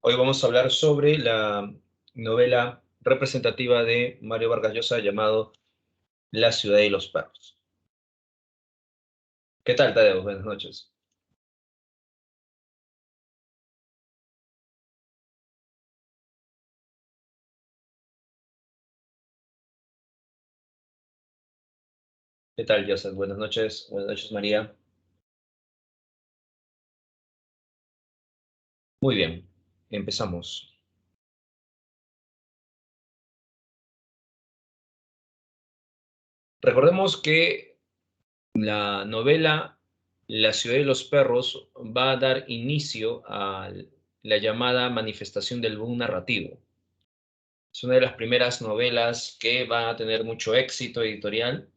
Hoy vamos a hablar sobre la novela representativa de Mario Vargas Llosa llamado La ciudad y los perros. ¿Qué tal, Tadeo? Buenas noches. ¿Qué tal, Joseph? Buenas noches. Buenas noches, María. Muy bien, empezamos. Recordemos que la novela La ciudad y los perros va a dar inicio a la llamada manifestación del boom narrativo. Es una de las primeras novelas que van a tener mucho éxito editorial.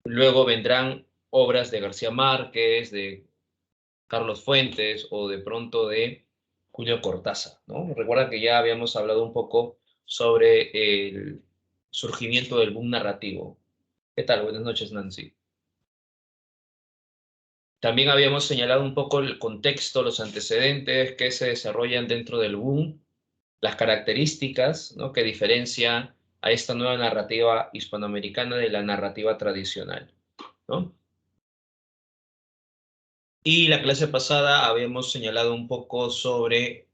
Luego vendrán obras de García Márquez, de Carlos Fuentes o de pronto de Julio Cortázar, ¿no? Recuerda que ya habíamos hablado un poco sobre el surgimiento del boom narrativo. ¿Qué tal? Buenas noches, Nancy. También habíamos señalado un poco el contexto, los antecedentes que se desarrollan dentro del boom, las características, ¿no?, que diferencian a esta nueva narrativa hispanoamericana de la narrativa tradicional, ¿no? Y la clase pasada habíamos señalado un poco sobre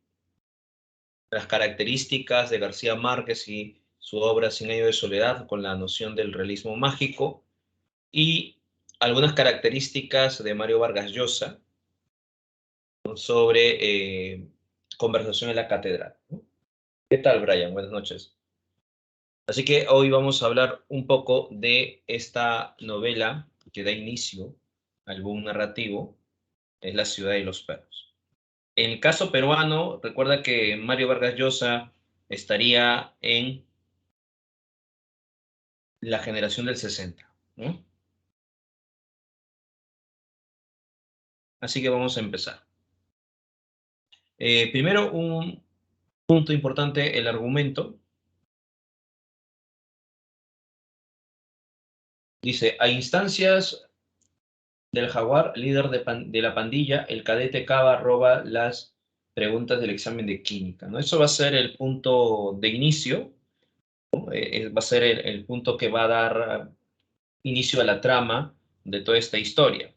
las características de García Márquez y su obra Cien años de soledad con la noción del realismo mágico y algunas características de Mario Vargas Llosa, ¿no?, sobre conversación en la catedral, ¿no? ¿Qué tal, Brian? Buenas noches. Así que hoy vamos a hablar un poco de esta novela que da inicio al boom narrativo, es La ciudad y los perros. En el caso peruano, recuerda que Mario Vargas Llosa estaría en la generación del 60, ¿no? Así que vamos a empezar. Primero, un punto importante, el argumento. Dice, a instancias del jaguar, líder de la pandilla, el cadete Cava roba las preguntas del examen de química, ¿no? Eso va a ser el punto de inicio, ¿no? Va a ser el punto que va a dar inicio a la trama de toda esta historia.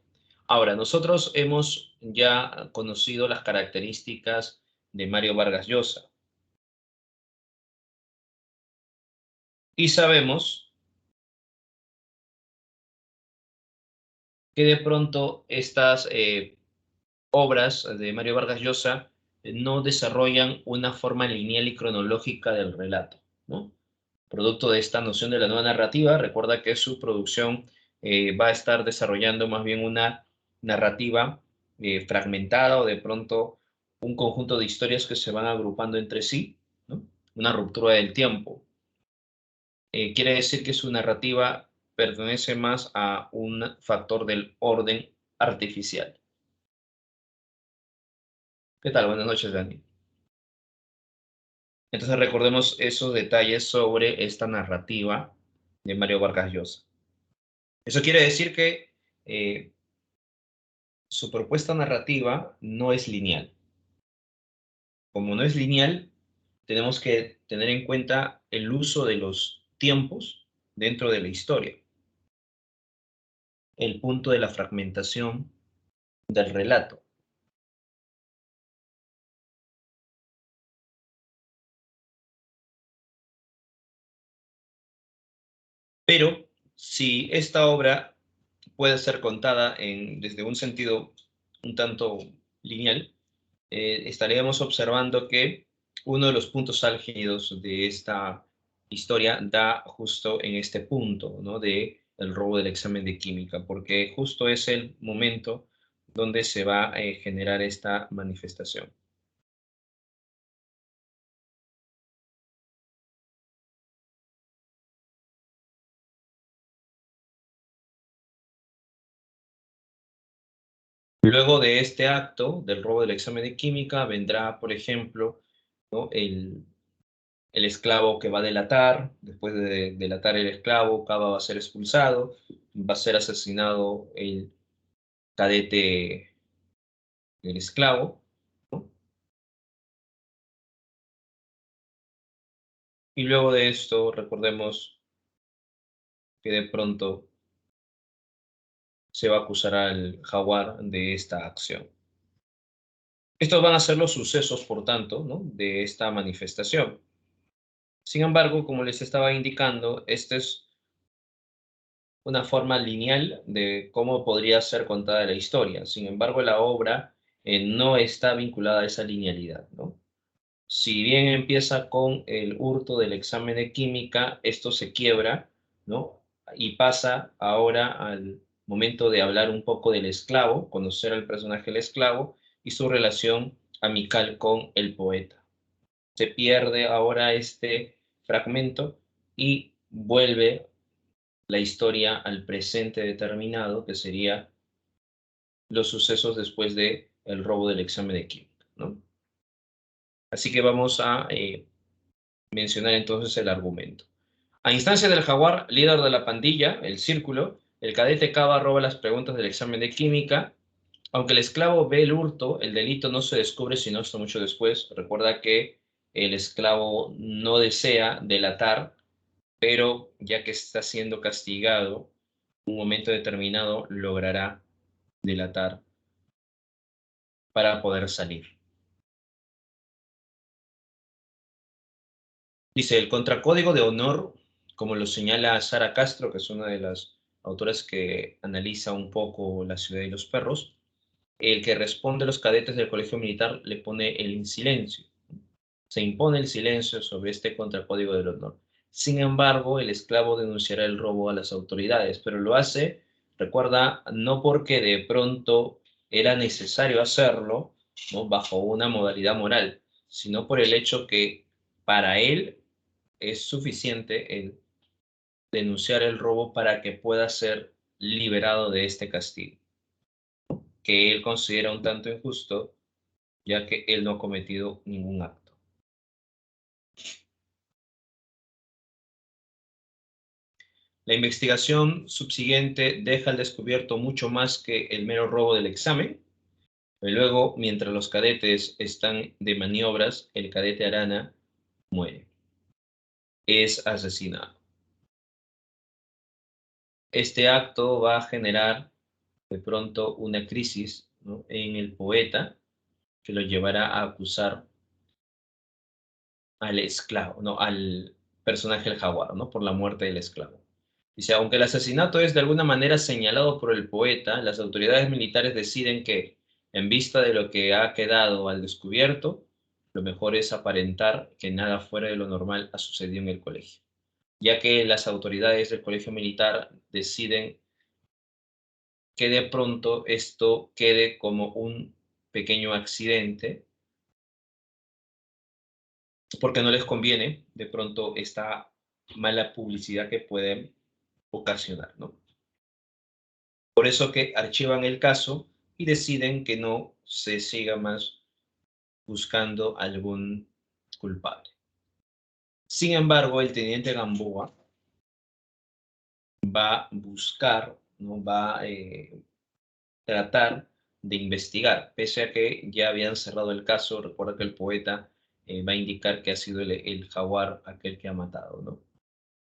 Ahora, nosotros hemos ya conocido las características de Mario Vargas Llosa y sabemos que de pronto estas obras de Mario Vargas Llosa no desarrollan una forma lineal y cronológica del relato, ¿no? Producto de esta noción de la nueva narrativa, recuerda que su producción va a estar desarrollando más bien una narrativa fragmentada o de pronto un conjunto de historias que se van agrupando entre sí, ¿no? Una ruptura del tiempo. Quiere decir que su narrativa pertenece más a un factor del orden artificial. ¿Qué tal? Buenas noches, Dani. Entonces recordemos esos detalles sobre esta narrativa de Mario Vargas Llosa. Eso quiere decir que eh, su propuesta narrativa no es lineal. Como no es lineal, tenemos que tener en cuenta el uso de los tiempos dentro de la historia, el punto de la fragmentación del relato. Pero si esta obra puede ser contada desde un sentido un tanto lineal, estaríamos observando que uno de los puntos álgidos de esta historia da justo en este punto, ¿no?, de el robo del examen de química, porque justo es el momento donde se va a generar esta manifestación. Luego de este acto del robo del examen de química vendrá, por ejemplo, ¿no?, el esclavo que va a delatar. Después de delatar el esclavo, Cava va a ser expulsado, va a ser asesinado el cadete del esclavo, ¿no? Y luego de esto, recordemos que de pronto se va a acusar al jaguar de esta acción. Estos van a ser los sucesos, por tanto, ¿no?, de esta manifestación. Sin embargo, como les estaba indicando, esta es una forma lineal de cómo podría ser contada la historia. Sin embargo, la obra no está vinculada a esa linealidad, ¿no? Si bien empieza con el hurto del examen de química, esto se quiebra, ¿no? Y pasa ahora al momento de hablar un poco del esclavo, conocer al personaje del esclavo y su relación amical con el poeta. Se pierde ahora este fragmento y vuelve la historia al presente determinado, que sería los sucesos después de el robo del examen de química, ¿no? Así que vamos a mencionar entonces el argumento. A instancia del jaguar, líder de la pandilla, el círculo, el cadete Cava roba las preguntas del examen de química. Aunque el esclavo ve el hurto, el delito no se descubre sino hasta mucho después. Recuerda que el esclavo no desea delatar, pero ya que está siendo castigado, en un momento determinado logrará delatar para poder salir. Dice, el contracódigo de honor, como lo señala Sara Castro, que es una de las autoras que analiza un poco La ciudad y los perros, el que responde a los cadetes del colegio militar le pone el silencio. Se impone el silencio sobre este contracódigo del honor. Sin embargo, el esclavo denunciará el robo a las autoridades, pero lo hace, recuerda, no porque de pronto era necesario hacerlo, ¿no?, bajo una modalidad moral, sino por el hecho que para él es suficiente el denunciar el robo para que pueda ser liberado de este castigo, que él considera un tanto injusto, ya que él no ha cometido ningún acto. La investigación subsiguiente deja al descubierto mucho más que el mero robo del examen. Y luego, mientras los cadetes están de maniobras, el cadete Arana muere. Es asesinado. Este acto va a generar de pronto una crisis, ¿no?, en el poeta, que lo llevará a acusar al esclavo, ¿no?, al personaje del jaguar, ¿no?, por la muerte del esclavo. Dice, aunque el asesinato es de alguna manera señalado por el poeta, las autoridades militares deciden que, en vista de lo que ha quedado al descubierto, lo mejor es aparentar que nada fuera de lo normal ha sucedido en el colegio, ya que las autoridades del colegio militar deciden que de pronto esto quede como un pequeño accidente, porque no les conviene de pronto esta mala publicidad que pueden ocasionar, ¿no? Por eso que archivan el caso y deciden que no se siga más buscando algún culpable. Sin embargo, el teniente Gamboa va a buscar, ¿no?, va a tratar de investigar, pese a que ya habían cerrado el caso. Recuerda que el poeta va a indicar que ha sido el jaguar aquel que ha matado, ¿no?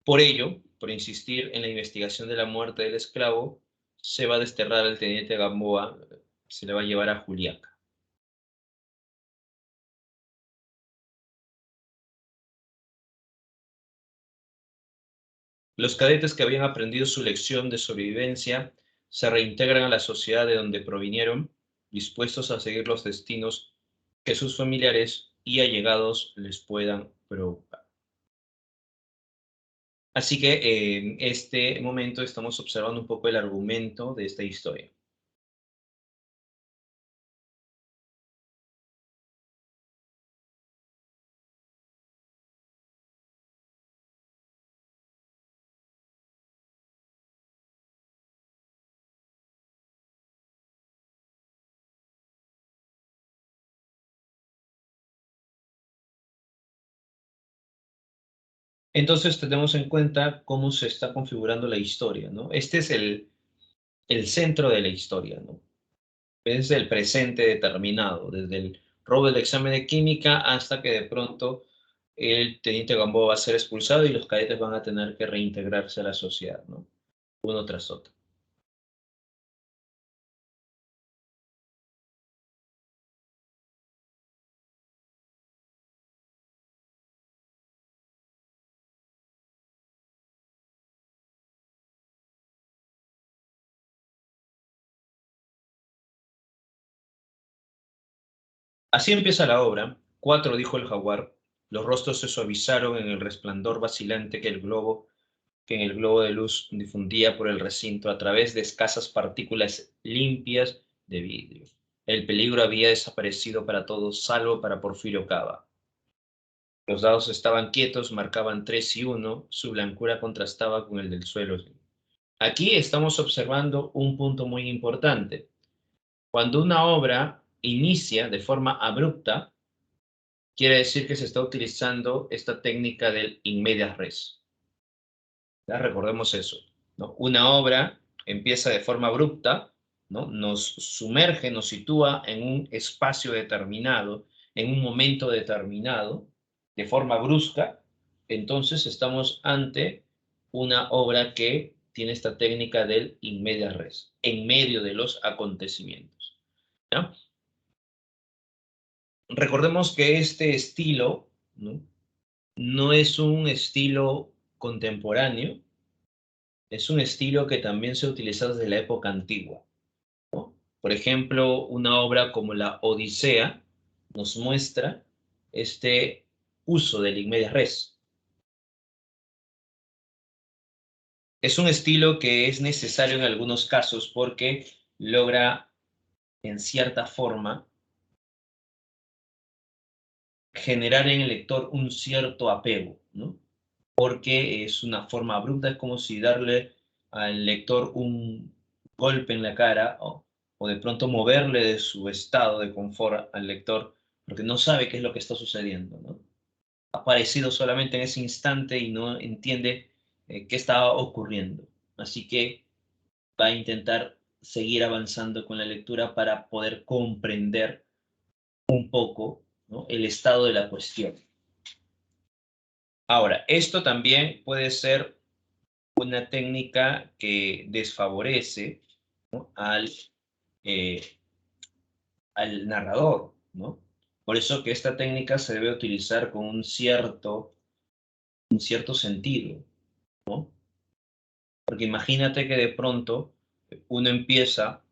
Por ello, por insistir en la investigación de la muerte del esclavo, se va a desterrar al teniente Gamboa, se le va a llevar a Juliaca. Los cadetes que habían aprendido su lección de sobrevivencia se reintegran a la sociedad de donde provinieron, dispuestos a seguir los destinos que sus familiares y allegados les puedan provocar. Así que en este momento estamos observando un poco el argumento de esta historia. Entonces tenemos en cuenta cómo se está configurando la historia, ¿no? Este es el centro de la historia, ¿no? Es el presente determinado, desde el robo del examen de química hasta que de pronto el teniente Gamboa va a ser expulsado y los cadetes van a tener que reintegrarse a la sociedad, ¿no? Uno tras otro. Así empieza la obra. 4, dijo el jaguar. Los rostros se suavizaron en el resplandor vacilante que en el globo de luz difundía por el recinto a través de escasas partículas limpias de vidrio. El peligro había desaparecido para todos, salvo para Porfirio Cava. Los dados estaban quietos, marcaban 3 y 1, su blancura contrastaba con el del suelo. Aquí estamos observando un punto muy importante. Cuando una obra inicia de forma abrupta, quiere decir que se está utilizando esta técnica del in medias res. ¿Ya? Recordemos eso, ¿no? Una obra empieza de forma abrupta, ¿no? Nos sumerge, nos sitúa en un espacio determinado, en un momento determinado, de forma brusca. Entonces estamos ante una obra que tiene esta técnica del in medias res, en medio de los acontecimientos. ¿Ya? Recordemos que este estilo, ¿no? No es un estilo contemporáneo, es un estilo que también se ha utilizado desde la época antigua, ¿no? Por ejemplo, una obra como la Odisea nos muestra este uso del in medias res. Es un estilo que es necesario en algunos casos porque logra, en cierta forma, generar en el lector un cierto apego, ¿no? Porque es una forma abrupta, es como si darle al lector un golpe en la cara o de pronto moverle de su estado de confort al lector porque no sabe qué es lo que está sucediendo, ¿no? Ha aparecido solamente en ese instante y no entiende qué está ocurriendo. Así que va a intentar seguir avanzando con la lectura para poder comprender un poco, ¿no?, el estado de la cuestión. Ahora, esto también puede ser una técnica que desfavorece, ¿no?, eh, al narrador, ¿no? Por eso que esta técnica se debe utilizar con un cierto sentido, ¿no? Porque imagínate que de pronto uno empieza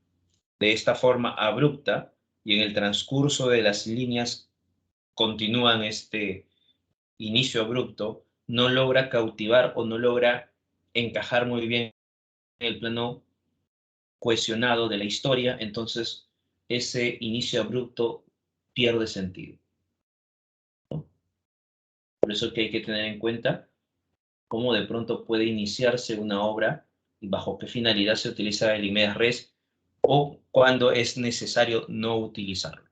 de esta forma abrupta y en el transcurso de las líneas continúan este inicio abrupto, no logra cautivar o no logra encajar muy bien en el plano cohesionado de la historia, entonces ese inicio abrupto pierde sentido, ¿no? Por eso que hay que tener en cuenta cómo de pronto puede iniciarse una obra y bajo qué finalidad se utiliza el in medias res o cuando es necesario no utilizarlo.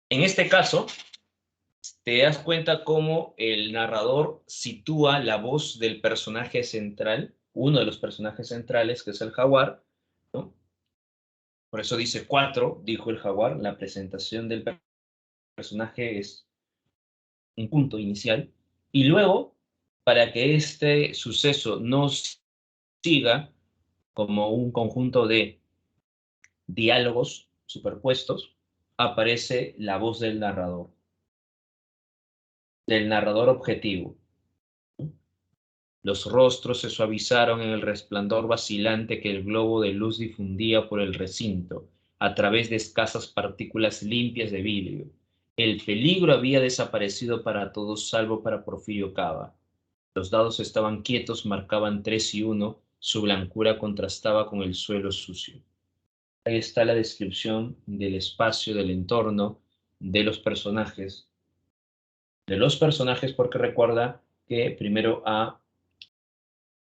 En este caso, te das cuenta cómo el narrador sitúa la voz del personaje central, uno de los personajes centrales, que es el jaguar, ¿no? Por eso dice 4, dijo el jaguar, la presentación del personaje es un punto inicial, y luego, para que este suceso no siga como un conjunto de diálogos superpuestos, aparece la voz del narrador objetivo. Los rostros se suavizaron en el resplandor vacilante que el globo de luz difundía por el recinto, a través de escasas partículas limpias de vidrio. El peligro había desaparecido para todos, salvo para Porfirio Cava. Los dados estaban quietos, marcaban 3 y 1, su blancura contrastaba con el suelo sucio. Ahí está la descripción del espacio, del entorno, de los personajes. De los personajes porque recuerda que primero ha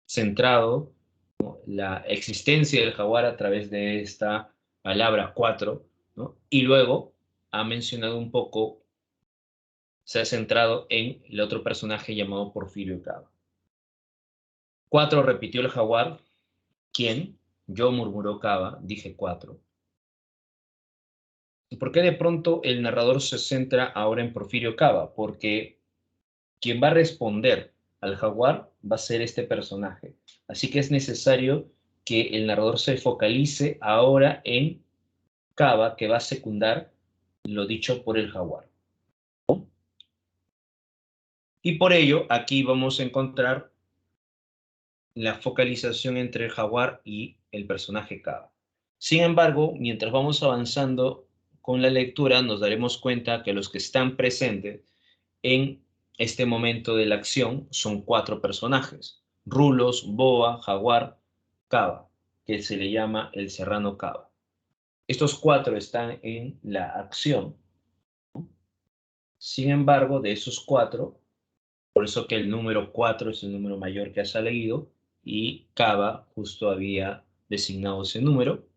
centrado, ¿no?, la existencia del jaguar a través de esta palabra 4, ¿no? Y luego ha mencionado un poco, se ha centrado en el otro personaje llamado Porfirio Cava. 4, repitió el jaguar. ¿Quién? Yo, murmuró Cava, dije 4. ¿Y por qué de pronto el narrador se centra ahora en Porfirio Cava? Porque quien va a responder al jaguar va a ser este personaje. Así que es necesario que el narrador se focalice ahora en Kaba, que va a secundar lo dicho por el jaguar. Y por ello, aquí vamos a encontrar la focalización entre el jaguar y el personaje Kaba. Sin embargo, mientras vamos avanzando con la lectura, nos daremos cuenta que los que están presentes en este momento de la acción son 4 personajes: Rulos, Boa, Jaguar, Kaba, que se le llama el serrano Kaba. Estos 4 están en la acción. Sin embargo, de esos 4, por eso que el número 4 es el número mayor que ha salido y Kaba justo había designado ese número.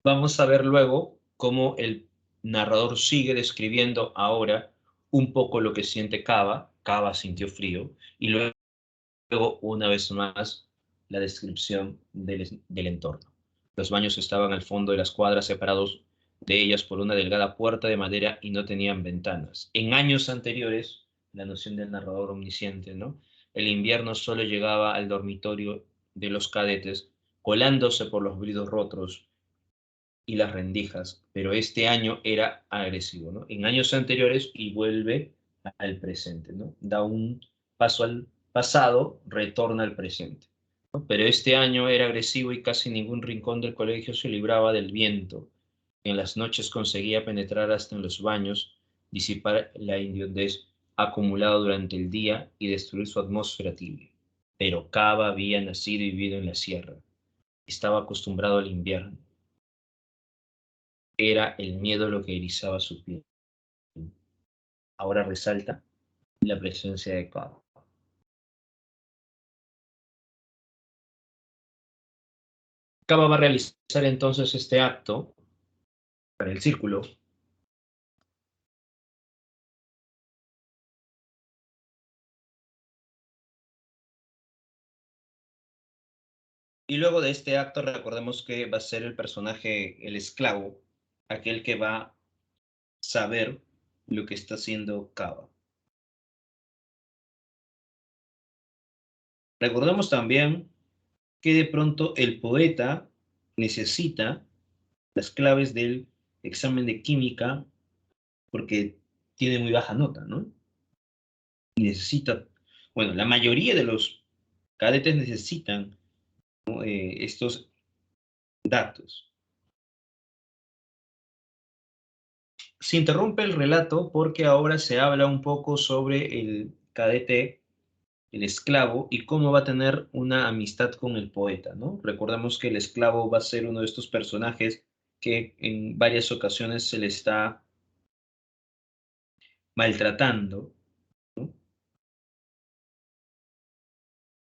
Vamos a ver luego cómo el narrador sigue describiendo ahora un poco lo que siente Kaba. Kaba sintió frío y luego una vez más la descripción del entorno. Los baños estaban al fondo de las cuadras, separados de ellas por una delgada puerta de madera y no tenían ventanas. En años anteriores, la noción del narrador omnisciente, ¿no? El invierno solo llegaba al dormitorio de los cadetes, colándose por los vidrios rotos y las rendijas, pero este año era agresivo, ¿no? En años anteriores y vuelve al presente, ¿no? Da un paso al pasado, retorna al presente, ¿no? Pero este año era agresivo y casi ningún rincón del colegio se libraba del viento. En las noches conseguía penetrar hasta en los baños, disipar la indiodez acumulada durante el día y destruir su atmósfera tibia. Pero Cava había nacido y vivido en la sierra. Estaba acostumbrado al invierno. Era el miedo lo que erizaba su piel. Ahora resalta la presencia de Cabo. Cabo va a realizar entonces este acto para el círculo y luego de este acto recordemos que va a ser el personaje, el esclavo, aquel que va a saber lo que está haciendo Cabo. Recordemos también que de pronto el poeta necesita las claves del examen de química porque tiene muy baja nota, ¿no? Y necesita, bueno, la mayoría de los cadetes necesitan, ¿no? Estos datos. Se interrumpe el relato porque ahora se habla un poco sobre el cadete, el esclavo, y cómo va a tener una amistad con el poeta, ¿no? Recordemos que el esclavo va a ser uno de estos personajes que en varias ocasiones se le está maltratando, ¿no?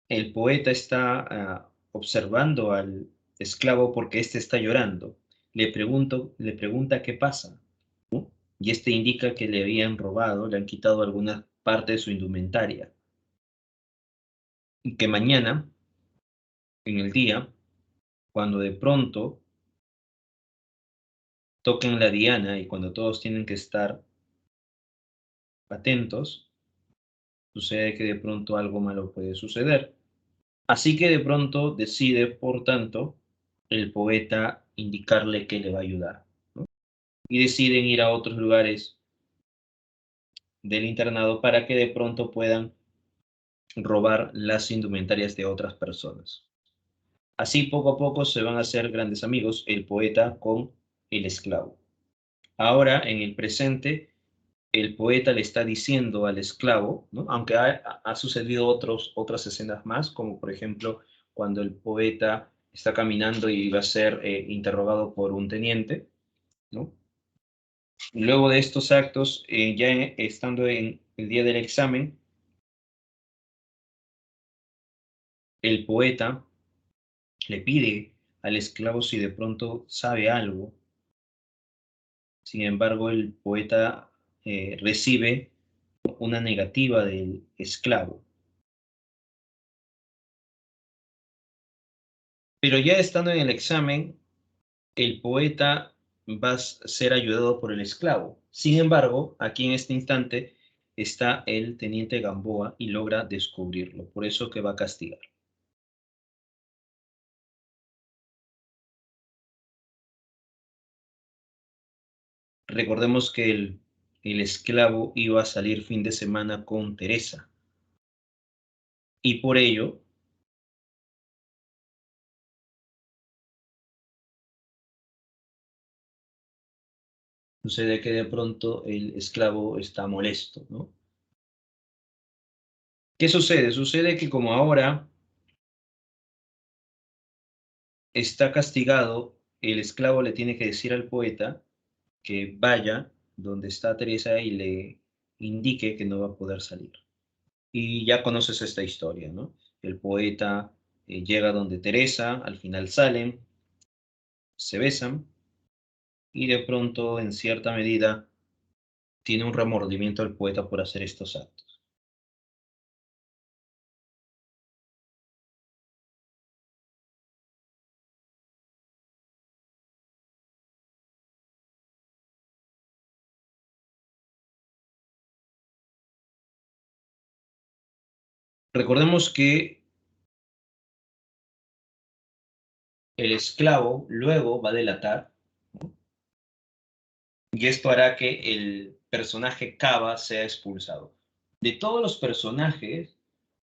El poeta está observando al esclavo porque éste está llorando. Le pregunta qué pasa, ¿no? Y este indica que le habían robado, le han quitado alguna parte de su indumentaria. Y que mañana, en el día, cuando de pronto toquen la diana y cuando todos tienen que estar atentos, sucede que de pronto algo malo puede suceder. Así que de pronto decide, por tanto, el poeta indicarle que le va a ayudar, ¿no? Y deciden ir a otros lugares del internado para que de pronto puedan robar las indumentarias de otras personas. Así poco a poco se van a hacer grandes amigos el poeta con el esclavo. Ahora, en el presente, el poeta le está diciendo al esclavo, ¿no? Aunque ha sucedido otras escenas más, como por ejemplo cuando el poeta está caminando y va a ser interrogado por un teniente, ¿no? Luego de estos actos, ya estando en el día del examen, el poeta le pide al esclavo si de pronto sabe algo. Sin embargo, el poeta recibe una negativa del esclavo. Pero ya estando en el examen, el poeta va a ser ayudado por el esclavo. Sin embargo, aquí en este instante está el teniente Gamboa y logra descubrirlo, por eso que va a castigar. Recordemos que el esclavo iba a salir fin de semana con Teresa y por ello sucede que de pronto el esclavo está molesto, ¿no? ¿Qué sucede? Sucede que como ahora está castigado, el esclavo le tiene que decir al poeta que vaya donde está Teresa y le indique que no va a poder salir. Y ya conoces esta historia, ¿no? El poeta llega donde Teresa, al final salen, se besan y de pronto, en cierta medida, tiene un remordimiento el poeta por hacer estos actos. Recordemos que el esclavo luego va a delatar, ¿no? Y esto hará que el personaje Cava sea expulsado. De todos los personajes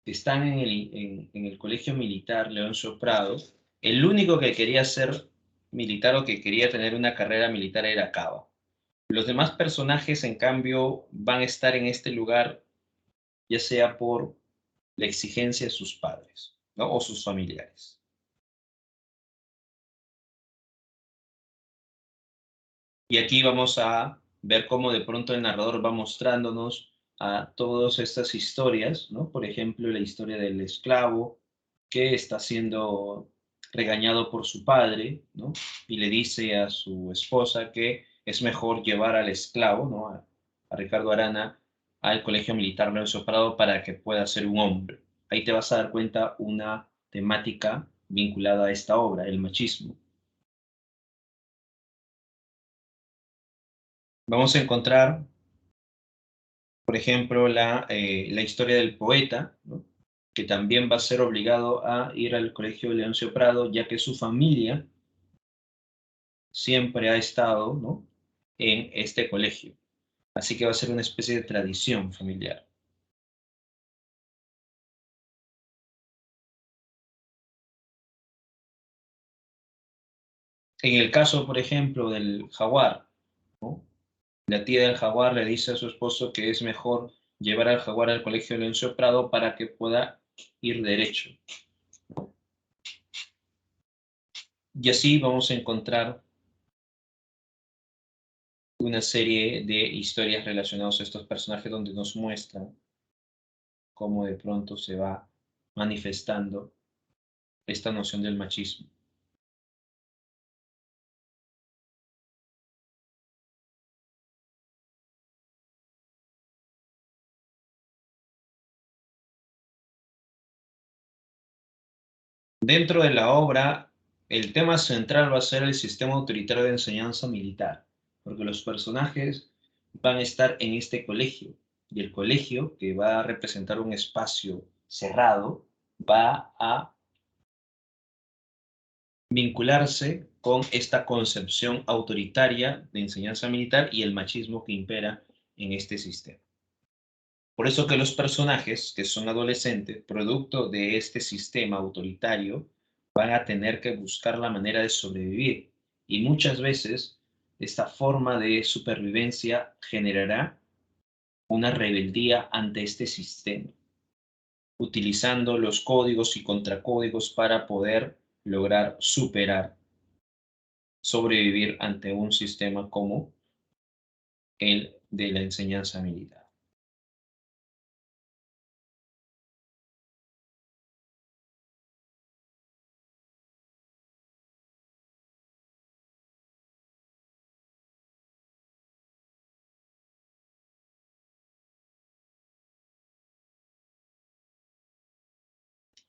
que están en el colegio militar Leoncio Prado, el único que quería ser militar o que quería tener una carrera militar era Cava. Los demás personajes, en cambio, van a estar en este lugar ya sea por la exigencia de sus padres, ¿no? O sus familiares. Y aquí vamos a ver cómo de pronto el narrador va mostrándonos a todas estas historias, ¿no? Por ejemplo, la historia del esclavo que está siendo regañado por su padre, ¿no? Y le dice a su esposa que es mejor llevar al esclavo, ¿no? A Ricardo Arana al Colegio Militar Lorenzo Prado para que pueda ser un hombre. Ahí te vas a dar cuenta una temática vinculada a esta obra, el machismo. Vamos a encontrar, por ejemplo, la historia del poeta, ¿no? Que también va a ser obligado a ir al colegio de Leoncio Prado, ya que su familia siempre ha estado, ¿no? En este colegio. Así que va a ser una especie de tradición familiar. En el caso, por ejemplo, del jaguar, ¿no? La tía del jaguar le dice a su esposo que es mejor llevar al jaguar al colegio de Leoncio Prado para que pueda ir derecho. Y así vamos a encontrar una serie de historias relacionadas a estos personajes donde nos muestran cómo de pronto se va manifestando esta noción del machismo. Dentro de la obra, el tema central va a ser el sistema autoritario de enseñanza militar, porque los personajes van a estar en este colegio y el colegio, que va a representar un espacio cerrado, va a vincularse con esta concepción autoritaria de enseñanza militar y el machismo que impera en este sistema. Por eso que los personajes que son adolescentes, producto de este sistema autoritario, van a tener que buscar la manera de sobrevivir. Y muchas veces esta forma de supervivencia generará una rebeldía ante este sistema, utilizando los códigos y contracódigos para poder lograr superar, sobrevivir ante un sistema como el de la enseñanza militar.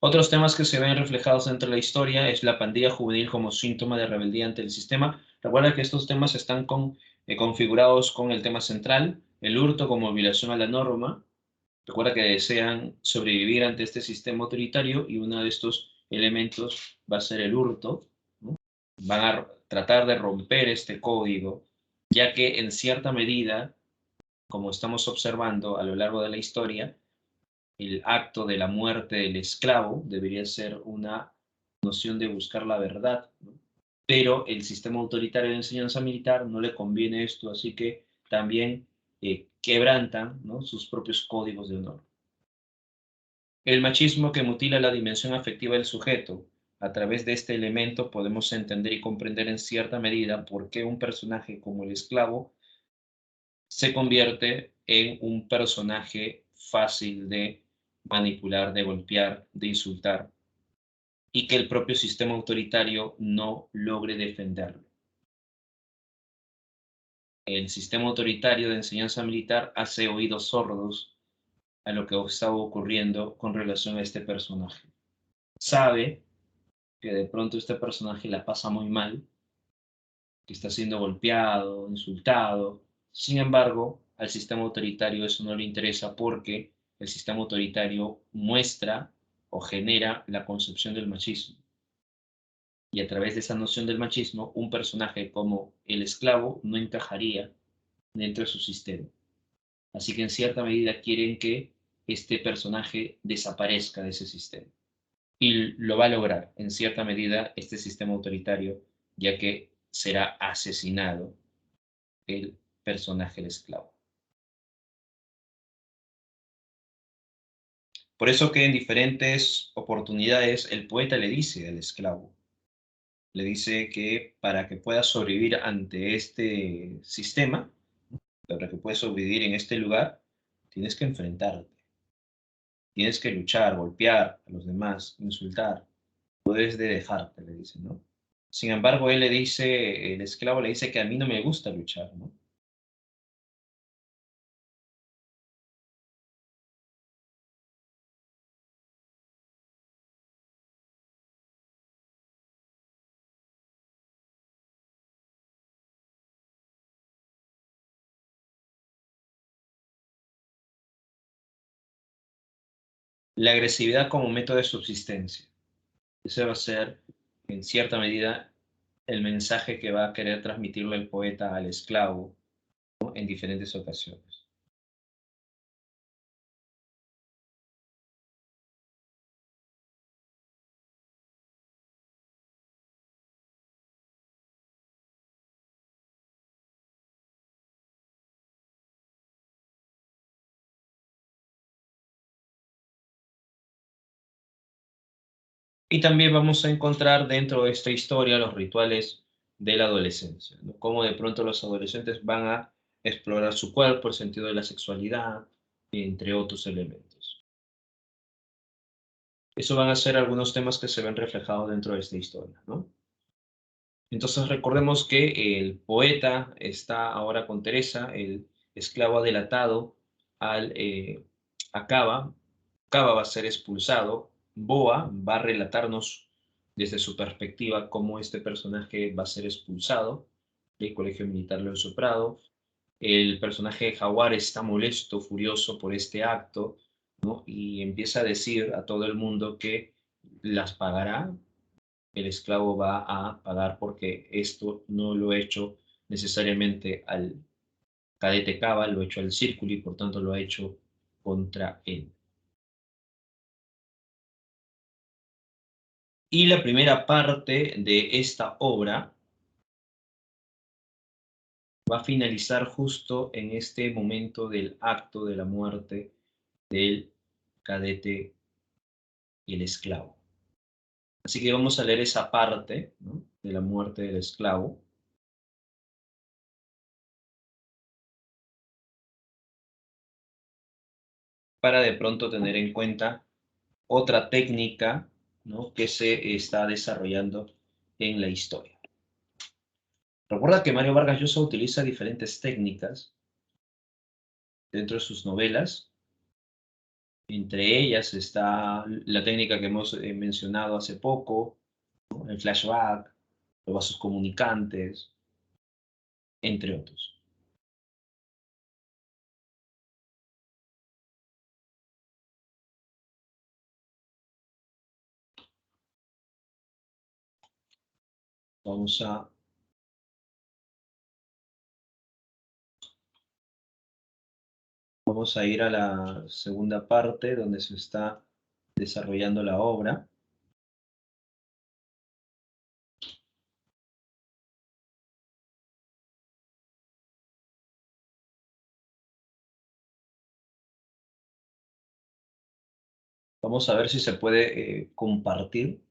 Otros temas que se ven reflejados dentro de la historia es la pandilla juvenil como síntoma de rebeldía ante el sistema. Recuerda que estos temas están con configurados con el tema central, el hurto como violación a la norma. Recuerda que desean sobrevivir ante este sistema autoritario y uno de estos elementos va a ser el hurto, ¿no? Van a tratar de romper este código, ya que en cierta medida, como estamos observando a lo largo de la historia, el acto de la muerte del esclavo debería ser una noción de buscar la verdad, ¿no? Pero el sistema autoritario de enseñanza militar no le conviene esto, así que también quebrantan, ¿no?, sus propios códigos de honor. El machismo que mutila la dimensión afectiva del sujeto. A través de este elemento podemos entender y comprender en cierta medida por qué un personaje como el esclavo se convierte en un personaje fácil de manipular, de golpear, de insultar, y que el propio sistema autoritario no logre defenderlo. El sistema autoritario de enseñanza militar hace oídos sordos a lo que estaba ocurriendo con relación a este personaje. Sabe que de pronto este personaje la pasa muy mal, que está siendo golpeado, insultado. Sin embargo, al sistema autoritario eso no le interesa porque el sistema autoritario muestra o genera la concepción del machismo. Y a través de esa noción del machismo, un personaje como el esclavo no encajaría dentro de su sistema. Así que en cierta medida quieren que este personaje desaparezca de ese sistema. Y lo va a lograr en cierta medida este sistema autoritario, ya que será asesinado el personaje, el esclavo. Por eso que en diferentes oportunidades el poeta le dice al esclavo, le dice que para que puedas sobrevivir ante este sistema, para que puedas sobrevivir en este lugar, tienes que enfrentarte, tienes que luchar, golpear a los demás, insultar, puedes de dejarte, le dice, ¿no? Sin embargo, él le dice, el esclavo le dice que a mí no me gusta luchar, ¿no? La agresividad como método de subsistencia. Ese va a ser, en cierta medida, el mensaje que va a querer transmitirle el poeta al esclavo, ¿no?, en diferentes ocasiones. Y también vamos a encontrar dentro de esta historia los rituales de la adolescencia, ¿no? Cómo de pronto los adolescentes van a explorar su cuerpo, el sentido de la sexualidad, entre otros elementos. Eso van a ser algunos temas que se ven reflejados dentro de esta historia, ¿no? Entonces recordemos que el poeta está ahora con Teresa, el esclavo delatado al acaba, Cava va a ser expulsado, Boa va a relatarnos desde su perspectiva cómo este personaje va a ser expulsado del Colegio Militar Leoncio Prado. El personaje de Jaguar está molesto, furioso por este acto, ¿no?, y empieza a decir a todo el mundo que las pagará, el esclavo va a pagar porque esto no lo he hecho necesariamente al cadete Cava, lo ha hecho al círculo y por tanto lo ha hecho contra él. Y la primera parte de esta obra va a finalizar justo en este momento del acto de la muerte del cadete y el esclavo. Así que vamos a leer esa parte, ¿no?, de la muerte del esclavo, para de pronto tener en cuenta otra técnica, ¿no?, que se está desarrollando en la historia. Recuerda que Mario Vargas Llosa utiliza diferentes técnicas dentro de sus novelas. Entre ellas está la técnica que hemos mencionado hace poco, ¿no?, el flashback, los vasos comunicantes, entre otros. Vamos a ir a la segunda parte donde se está desarrollando la obra. Vamos a ver si se puede compartir.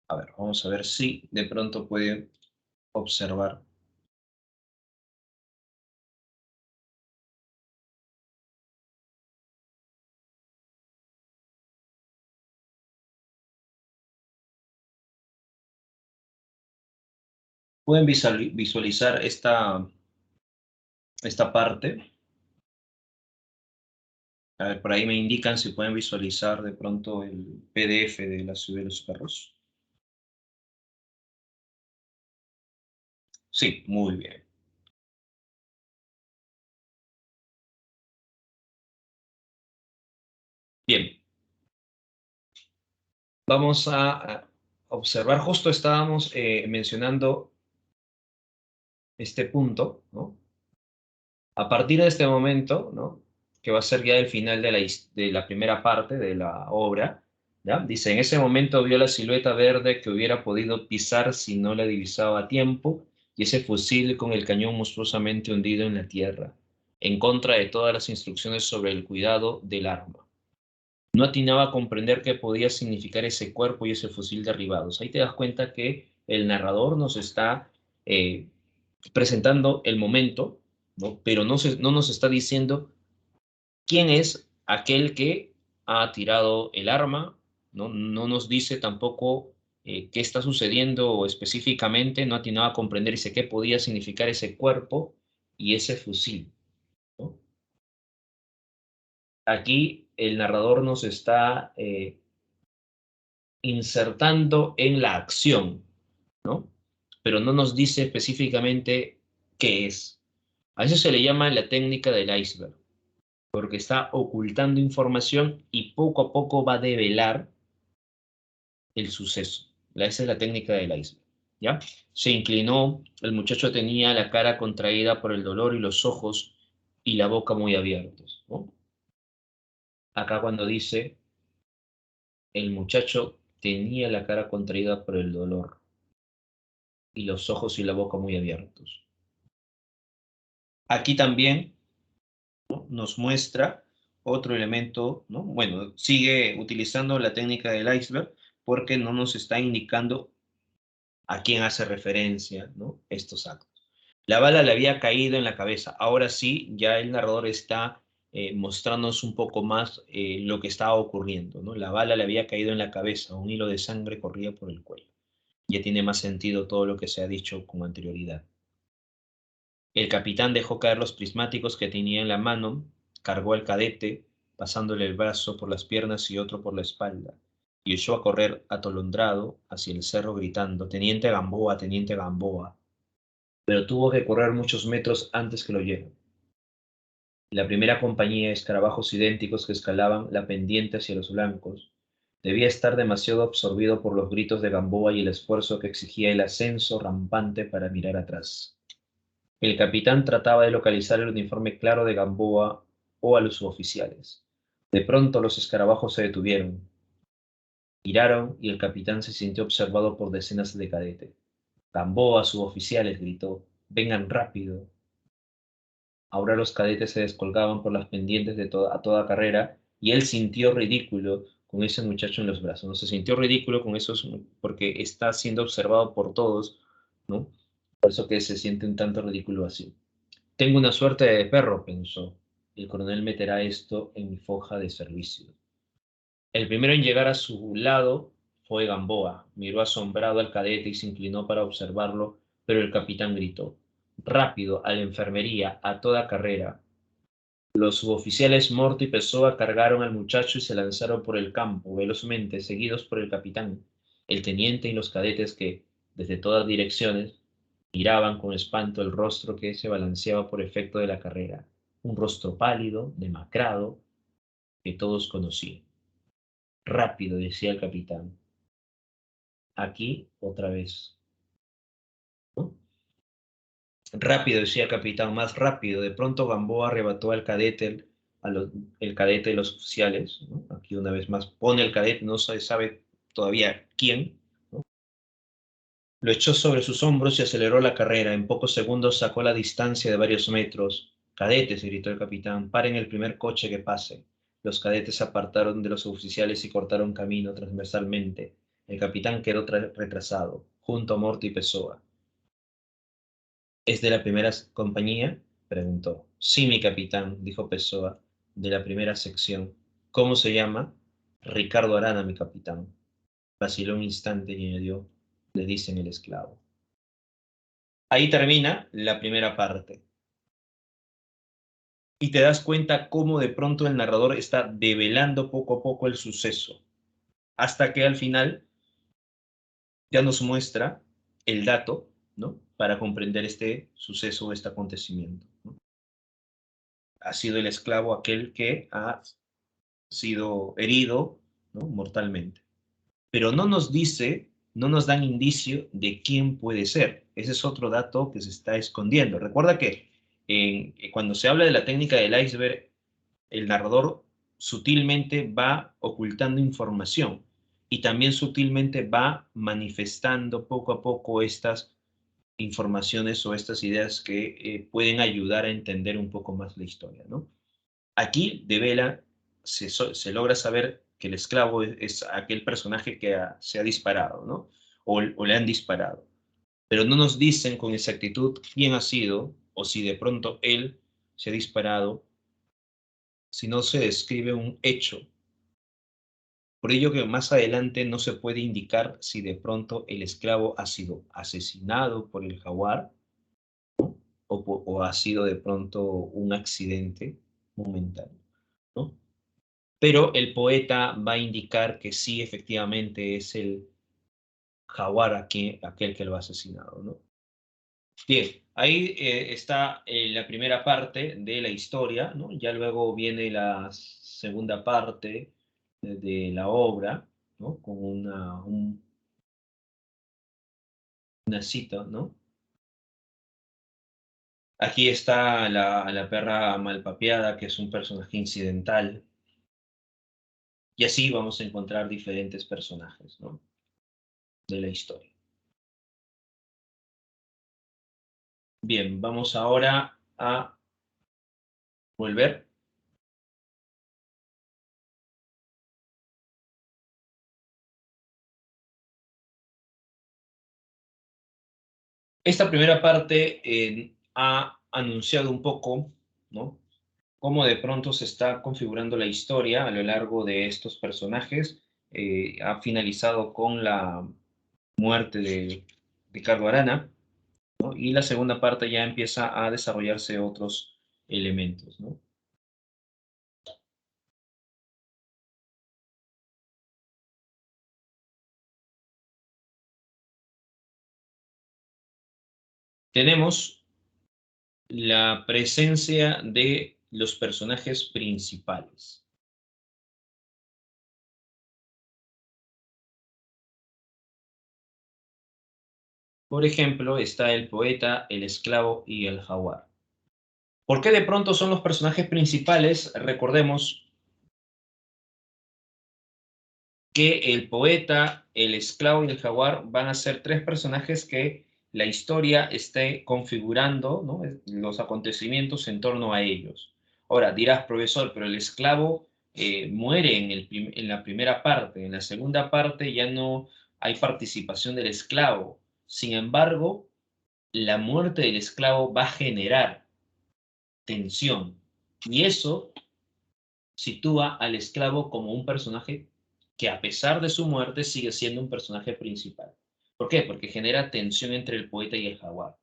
A ver, vamos a ver si de pronto puede observar. Pueden visualizar esta parte. A ver, por ahí me indican si pueden visualizar de pronto el PDF de la ciudad de los perros. Sí, muy bien. Bien, vamos a observar, justo estábamos mencionando este punto, ¿no? A partir de este momento, ¿no? Que va a ser ya el final de la primera parte de la obra, ¿ya? Dice, en ese momento vio la silueta verde que hubiera podido pisar si no la divisaba a tiempo, y ese fusil con el cañón monstruosamente hundido en la tierra, en contra de todas las instrucciones sobre el cuidado del arma. No atinaba a comprender qué podía significar ese cuerpo y ese fusil derribados. Ahí te das cuenta que el narrador nos está eh, presentando el momento, ¿no? Pero no nos está diciendo quién es aquel que ha tirado el arma, ¿no? No nos dice tampoco qué está sucediendo específicamente, no atinaba a comprender ese qué podía significar ese cuerpo y ese fusil, ¿no? Aquí el narrador nos está insertando en la acción, ¿no? Pero no nos dice específicamente qué es. A eso se le llama la técnica del iceberg, porque está ocultando información y poco a poco va a develar el suceso. Esa es la técnica del iceberg, ¿ya? Se inclinó, el muchacho tenía la cara contraída por el dolor y los ojos y la boca muy abiertos, ¿no? Acá cuando dice, el muchacho tenía la cara contraída por el dolor y los ojos y la boca muy abiertos. Aquí también, ¿no? Nos muestra otro elemento, ¿no? Bueno, sigue utilizando la técnica del iceberg porque no nos está indicando a quién hace referencia, ¿no? Estos actos. La bala le había caído en la cabeza. Ahora sí, ya el narrador está mostrándonos un poco más lo que estaba ocurriendo, ¿no? La bala le había caído en la cabeza, un hilo de sangre corría por el cuello. Ya tiene más sentido todo lo que se ha dicho con anterioridad. El capitán dejó caer los prismáticos que tenía en la mano, cargó al cadete, pasándole el brazo por las piernas y otro por la espalda, y echó a correr atolondrado hacia el cerro gritando, Teniente Gamboa, Teniente Gamboa. Pero tuvo que correr muchos metros antes que lo oyeran. La primera compañía de escarabajos idénticos que escalaban la pendiente hacia los blancos debía estar demasiado absorbido por los gritos de Gamboa y el esfuerzo que exigía el ascenso rampante para mirar atrás. El capitán trataba de localizar el uniforme claro de Gamboa o a los suboficiales. De pronto los escarabajos se detuvieron, giraron y el capitán se sintió observado por decenas de cadetes. Gamboa, suboficiales, gritó, vengan rápido. Ahora los cadetes se descolgaban por las pendientes a toda carrera y él sintió ridículo con ese muchacho en los brazos. No se sintió ridículo con eso porque está siendo observado por todos, ¿no? Por eso que se siente un tanto ridículo así. Tengo una suerte de perro, pensó. El coronel meterá esto en mi foja de servicio. El primero en llegar a su lado fue Gamboa. Miró asombrado al cadete y se inclinó para observarlo, pero el capitán gritó: «Rápido, a la enfermería, a toda carrera». Los suboficiales Morto y Pessoa cargaron al muchacho y se lanzaron por el campo, velozmente, seguidos por el capitán, el teniente y los cadetes que, desde todas direcciones, miraban con espanto el rostro que se balanceaba por efecto de la carrera, un rostro pálido, demacrado, que todos conocían. «Rápido», decía el capitán. «Aquí otra vez», ¿no? «Rápido», decía el capitán, «más rápido». De pronto Gamboa arrebató al cadete, el cadete de los oficiales, ¿no? Aquí una vez más pone el cadete, no se sabe todavía quién, ¿no? Lo echó sobre sus hombros y aceleró la carrera. En pocos segundos sacó la distancia de varios metros. «Cadetes», gritó el capitán, «paren el primer coche que pase». Los cadetes se apartaron de los oficiales y cortaron camino transversalmente. El capitán quedó retrasado, junto a Morty y Pessoa. «¿Es de la primera compañía?», preguntó. «Sí, mi capitán», dijo Pessoa, «de la primera sección». «¿Cómo se llama?». «Ricardo Arana, mi capitán». Vaciló un instante y añadió: «Le dicen el esclavo». Ahí termina la primera parte. Y te das cuenta cómo de pronto el narrador está develando poco a poco el suceso, hasta que al final ya nos muestra el dato, ¿no?, para comprender este suceso, este acontecimiento, ¿no? Ha sido el esclavo aquel que ha sido herido, ¿no?, mortalmente. Pero no nos dice, no nos dan indicio de quién puede ser. Ese es otro dato que se está escondiendo. Recuerda que cuando se habla de la técnica del iceberg, el narrador sutilmente va ocultando información y también sutilmente va manifestando poco a poco estas informaciones o estas ideas que pueden ayudar a entender un poco más la historia, ¿no? Aquí devela, se logra saber que el esclavo es aquel personaje que se ha disparado, ¿no? O le han disparado. Pero no nos dicen con exactitud quién ha sido o si de pronto él se ha disparado, si no se describe un hecho. Por ello que más adelante no se puede indicar si de pronto el esclavo ha sido asesinado por el jaguar o ha sido de pronto un accidente momentáneo, ¿no? Pero el poeta va a indicar que sí, efectivamente, es el jaguar aquel que lo ha asesinado, ¿no? Bien, ahí está la primera parte de la historia, ¿no? Ya luego viene la segunda parte de la obra, ¿no?, con una cita, ¿no? Aquí está la perra malpapeada, que es un personaje incidental, y así vamos a encontrar diferentes personajes, ¿no?, de la historia. Bien, vamos ahora a volver. Esta primera parte ha anunciado un poco, ¿no?, cómo de pronto se está configurando la historia a lo largo de estos personajes. Ha finalizado con la muerte de Ricardo Arana, ¿no?, y la segunda parte ya empieza a desarrollarse otros elementos, ¿no? Tenemos la presencia de los personajes principales. Por ejemplo, está el poeta, el esclavo y el jaguar. ¿Por qué de pronto son los personajes principales? Recordemos que el poeta, el esclavo y el jaguar van a ser tres personajes que la historia esté configurando, ¿no?, los acontecimientos en torno a ellos. Ahora, dirás, profesor, pero el esclavo muere en la primera parte, en la segunda parte ya no hay participación del esclavo. Sin embargo, la muerte del esclavo va a generar tensión y eso sitúa al esclavo como un personaje que a pesar de su muerte sigue siendo un personaje principal. ¿Por qué? Porque genera tensión entre el poeta y el jaguar.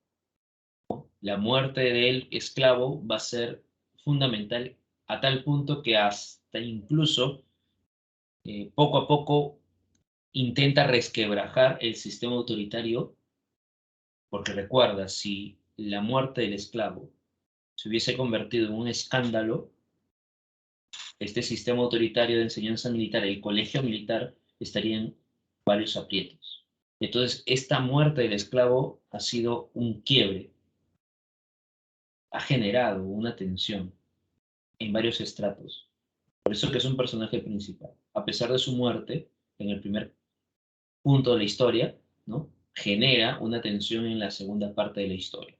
La muerte del esclavo va a ser fundamental a tal punto que hasta incluso poco a poco intenta resquebrajar el sistema autoritario, porque recuerda, si la muerte del esclavo se hubiese convertido en un escándalo, este sistema autoritario de enseñanza militar, el colegio militar, estaría en varios aprietos. Entonces, esta muerte del esclavo ha sido un quiebre, ha generado una tensión en varios estratos. Por eso que es un personaje principal. A pesar de su muerte, en el primer punto de la historia, ¿no? Genera una tensión en la segunda parte de la historia.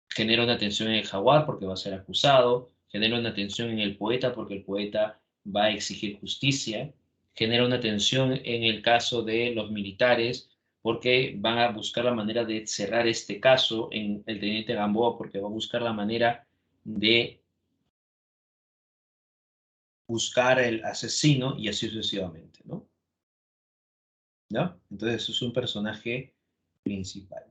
Genera una tensión en el jaguar porque va a ser acusado, genera una tensión en el poeta porque el poeta va a exigir justicia, genera una tensión en el caso de los militares porque van a buscar la manera de cerrar este caso en el teniente Gamboa porque va a buscar la manera de buscar el asesino y así sucesivamente, ¿no? ¿No? Entonces es un personaje principal.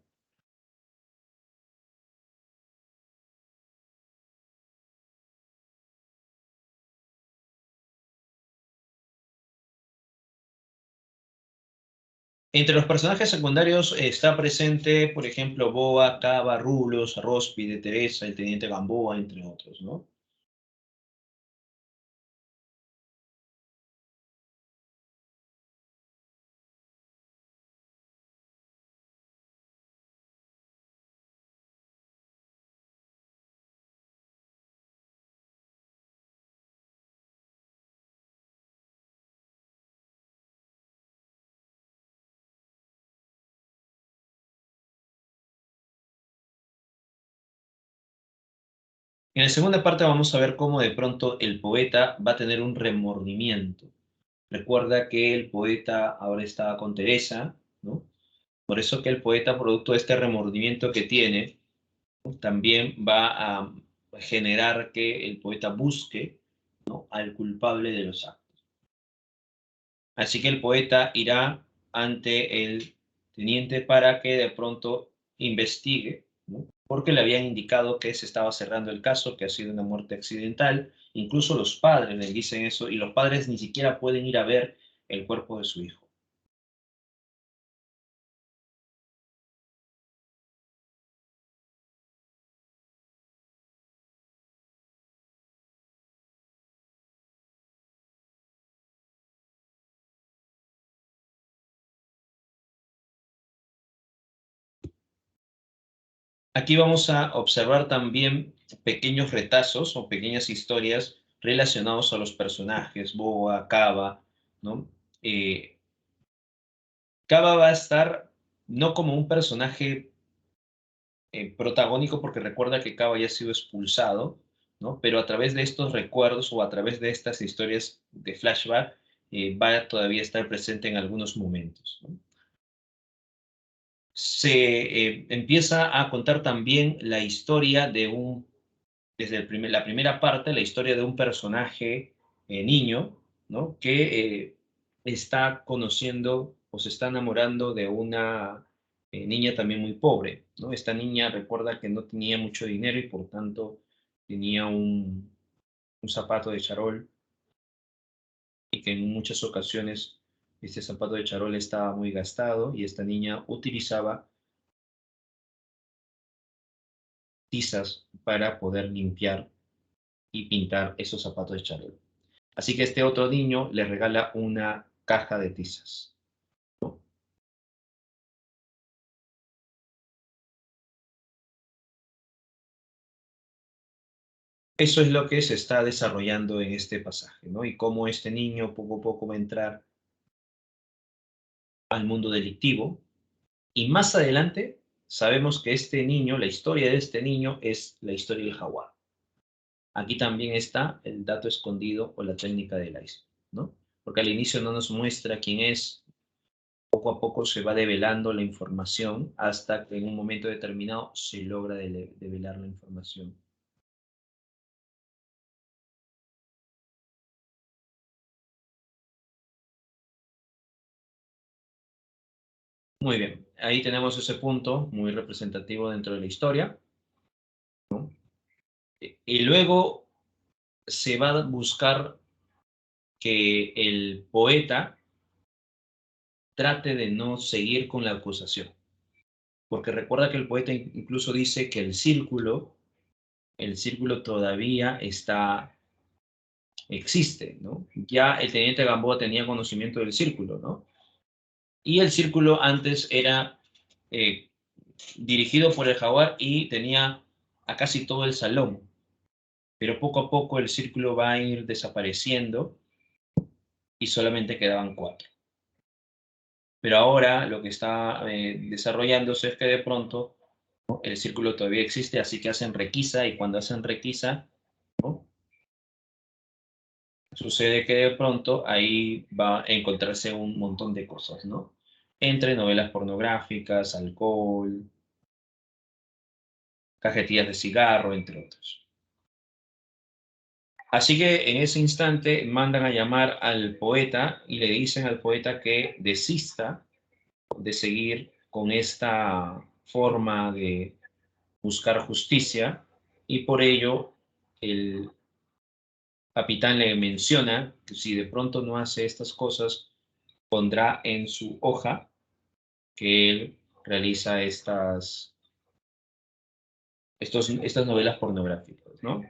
Entre los personajes secundarios está presente, por ejemplo, Boa, Cava, Rulos, Róspide, Teresa, el teniente Gamboa, entre otros, ¿no? En la segunda parte vamos a ver cómo de pronto el poeta va a tener un remordimiento. Recuerda que el poeta ahora está con Teresa, ¿no? Por eso que el poeta, producto de este remordimiento que tiene, ¿no? También va a generar que el poeta busque, ¿no? Al culpable de los actos. Así que el poeta irá ante el teniente para que de pronto investigue, ¿no? Porque le habían indicado que se estaba cerrando el caso, que ha sido una muerte accidental. Incluso los padres le dicen eso y los padres ni siquiera pueden ir a ver el cuerpo de su hijo. Aquí vamos a observar también pequeños retazos o pequeñas historias relacionados a los personajes, Boa, Cava, ¿no? Eh, Cava va a estar no como un personaje protagónico porque recuerda que Cabo ya ha sido expulsado, ¿no? Pero a través de estos recuerdos o a través de estas historias de flashback va a todavía estar presente en algunos momentos, ¿no? Se empieza a contar también la historia de desde la primera parte, la historia de un personaje niño, ¿no? Que está conociendo o se está enamorando de una niña también muy pobre, ¿no? Esta niña recuerda que no tenía mucho dinero y por tanto tenía un zapato de charol y que en muchas ocasiones este zapato de charol estaba muy gastado y esta niña utilizaba tizas para poder limpiar y pintar esos zapatos de charol. Así que este otro niño le regala una caja de tizas. Eso es lo que se está desarrollando en este pasaje, ¿no? Y cómo este niño poco a poco va a entrar al mundo delictivo. Y más adelante sabemos que este niño, la historia de este niño es la historia del jaguar. Aquí también está el dato escondido o la técnica del iceberg, ¿no? Porque al inicio no nos muestra quién es, poco a poco se va develando la información hasta que en un momento determinado se logra develar la información. Muy bien, ahí tenemos ese punto muy representativo dentro de la historia, ¿no? Y luego se va a buscar que el poeta trate de no seguir con la acusación, porque recuerda que el poeta incluso dice que el círculo todavía existe, ¿no? Ya el teniente Gamboa tenía conocimiento del círculo, ¿no? Y el círculo antes era eh, dirigido por el jaguar y tenía a casi todo el salón, pero poco a poco el círculo va a ir desapareciendo y solamente quedaban 4. Pero ahora lo que está desarrollándose es que de pronto, ¿no?, el círculo todavía existe, así que hacen requisa y cuando hacen requisa, ¿no?, sucede que de pronto ahí va a encontrarse un montón de cosas, ¿no? Entre novelas pornográficas, alcohol, cajetillas de cigarro, entre otros. Así que en ese instante mandan a llamar al poeta y le dicen al poeta que desista de seguir con esta forma de buscar justicia y por ello el capitán le menciona que si de pronto no hace estas cosas, pondrá en su hoja que él realiza estas novelas pornográficas, ¿no?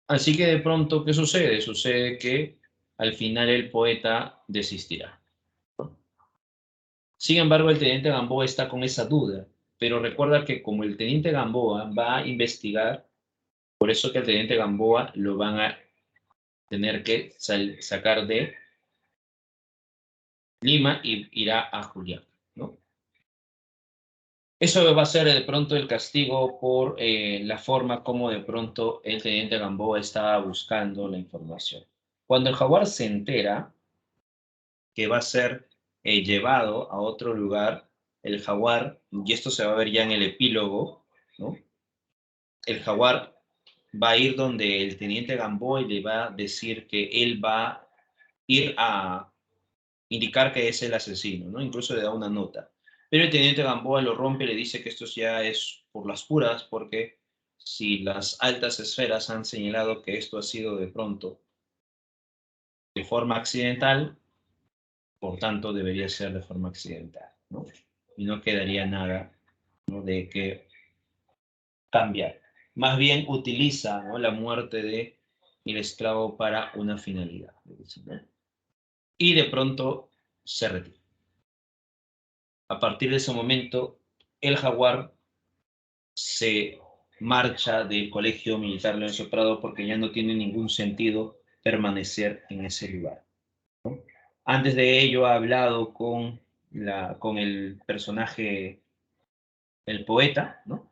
Así que de pronto, ¿qué sucede? Sucede que al final el poeta desistirá. Sin embargo, el teniente Gamboa está con esa duda, pero recuerda que como el teniente Gamboa va a investigar, por eso que el teniente Gamboa lo van a tener que sacar de Lima y irá a Julián, ¿no? Eso va a ser de pronto el castigo por la forma como de pronto el teniente Gamboa estaba buscando la información. Cuando el jaguar se entera que va a ser llevado a otro lugar, el jaguar, y esto se va a ver ya en el epílogo, ¿no? El jaguar va a ir donde el teniente Gamboa y le va a decir que él va a ir a indicar que es el asesino, ¿no? Incluso le da una nota. Pero el teniente Gamboa lo rompe y le dice que esto ya es por las puras, porque si las altas esferas han señalado que esto ha sido de pronto de forma accidental, por tanto debería ser de forma accidental, ¿no? Y no quedaría nada, ¿no?, de que cambiar. Más bien utiliza, ¿no?, la muerte de el esclavo para una finalidad, ¿no? Y de pronto se retira. A partir de ese momento, el jaguar se marcha del Colegio Militar Leoncio Prado porque ya no tiene ningún sentido permanecer en ese lugar, ¿no? Antes de ello ha hablado con el personaje, el poeta, ¿no?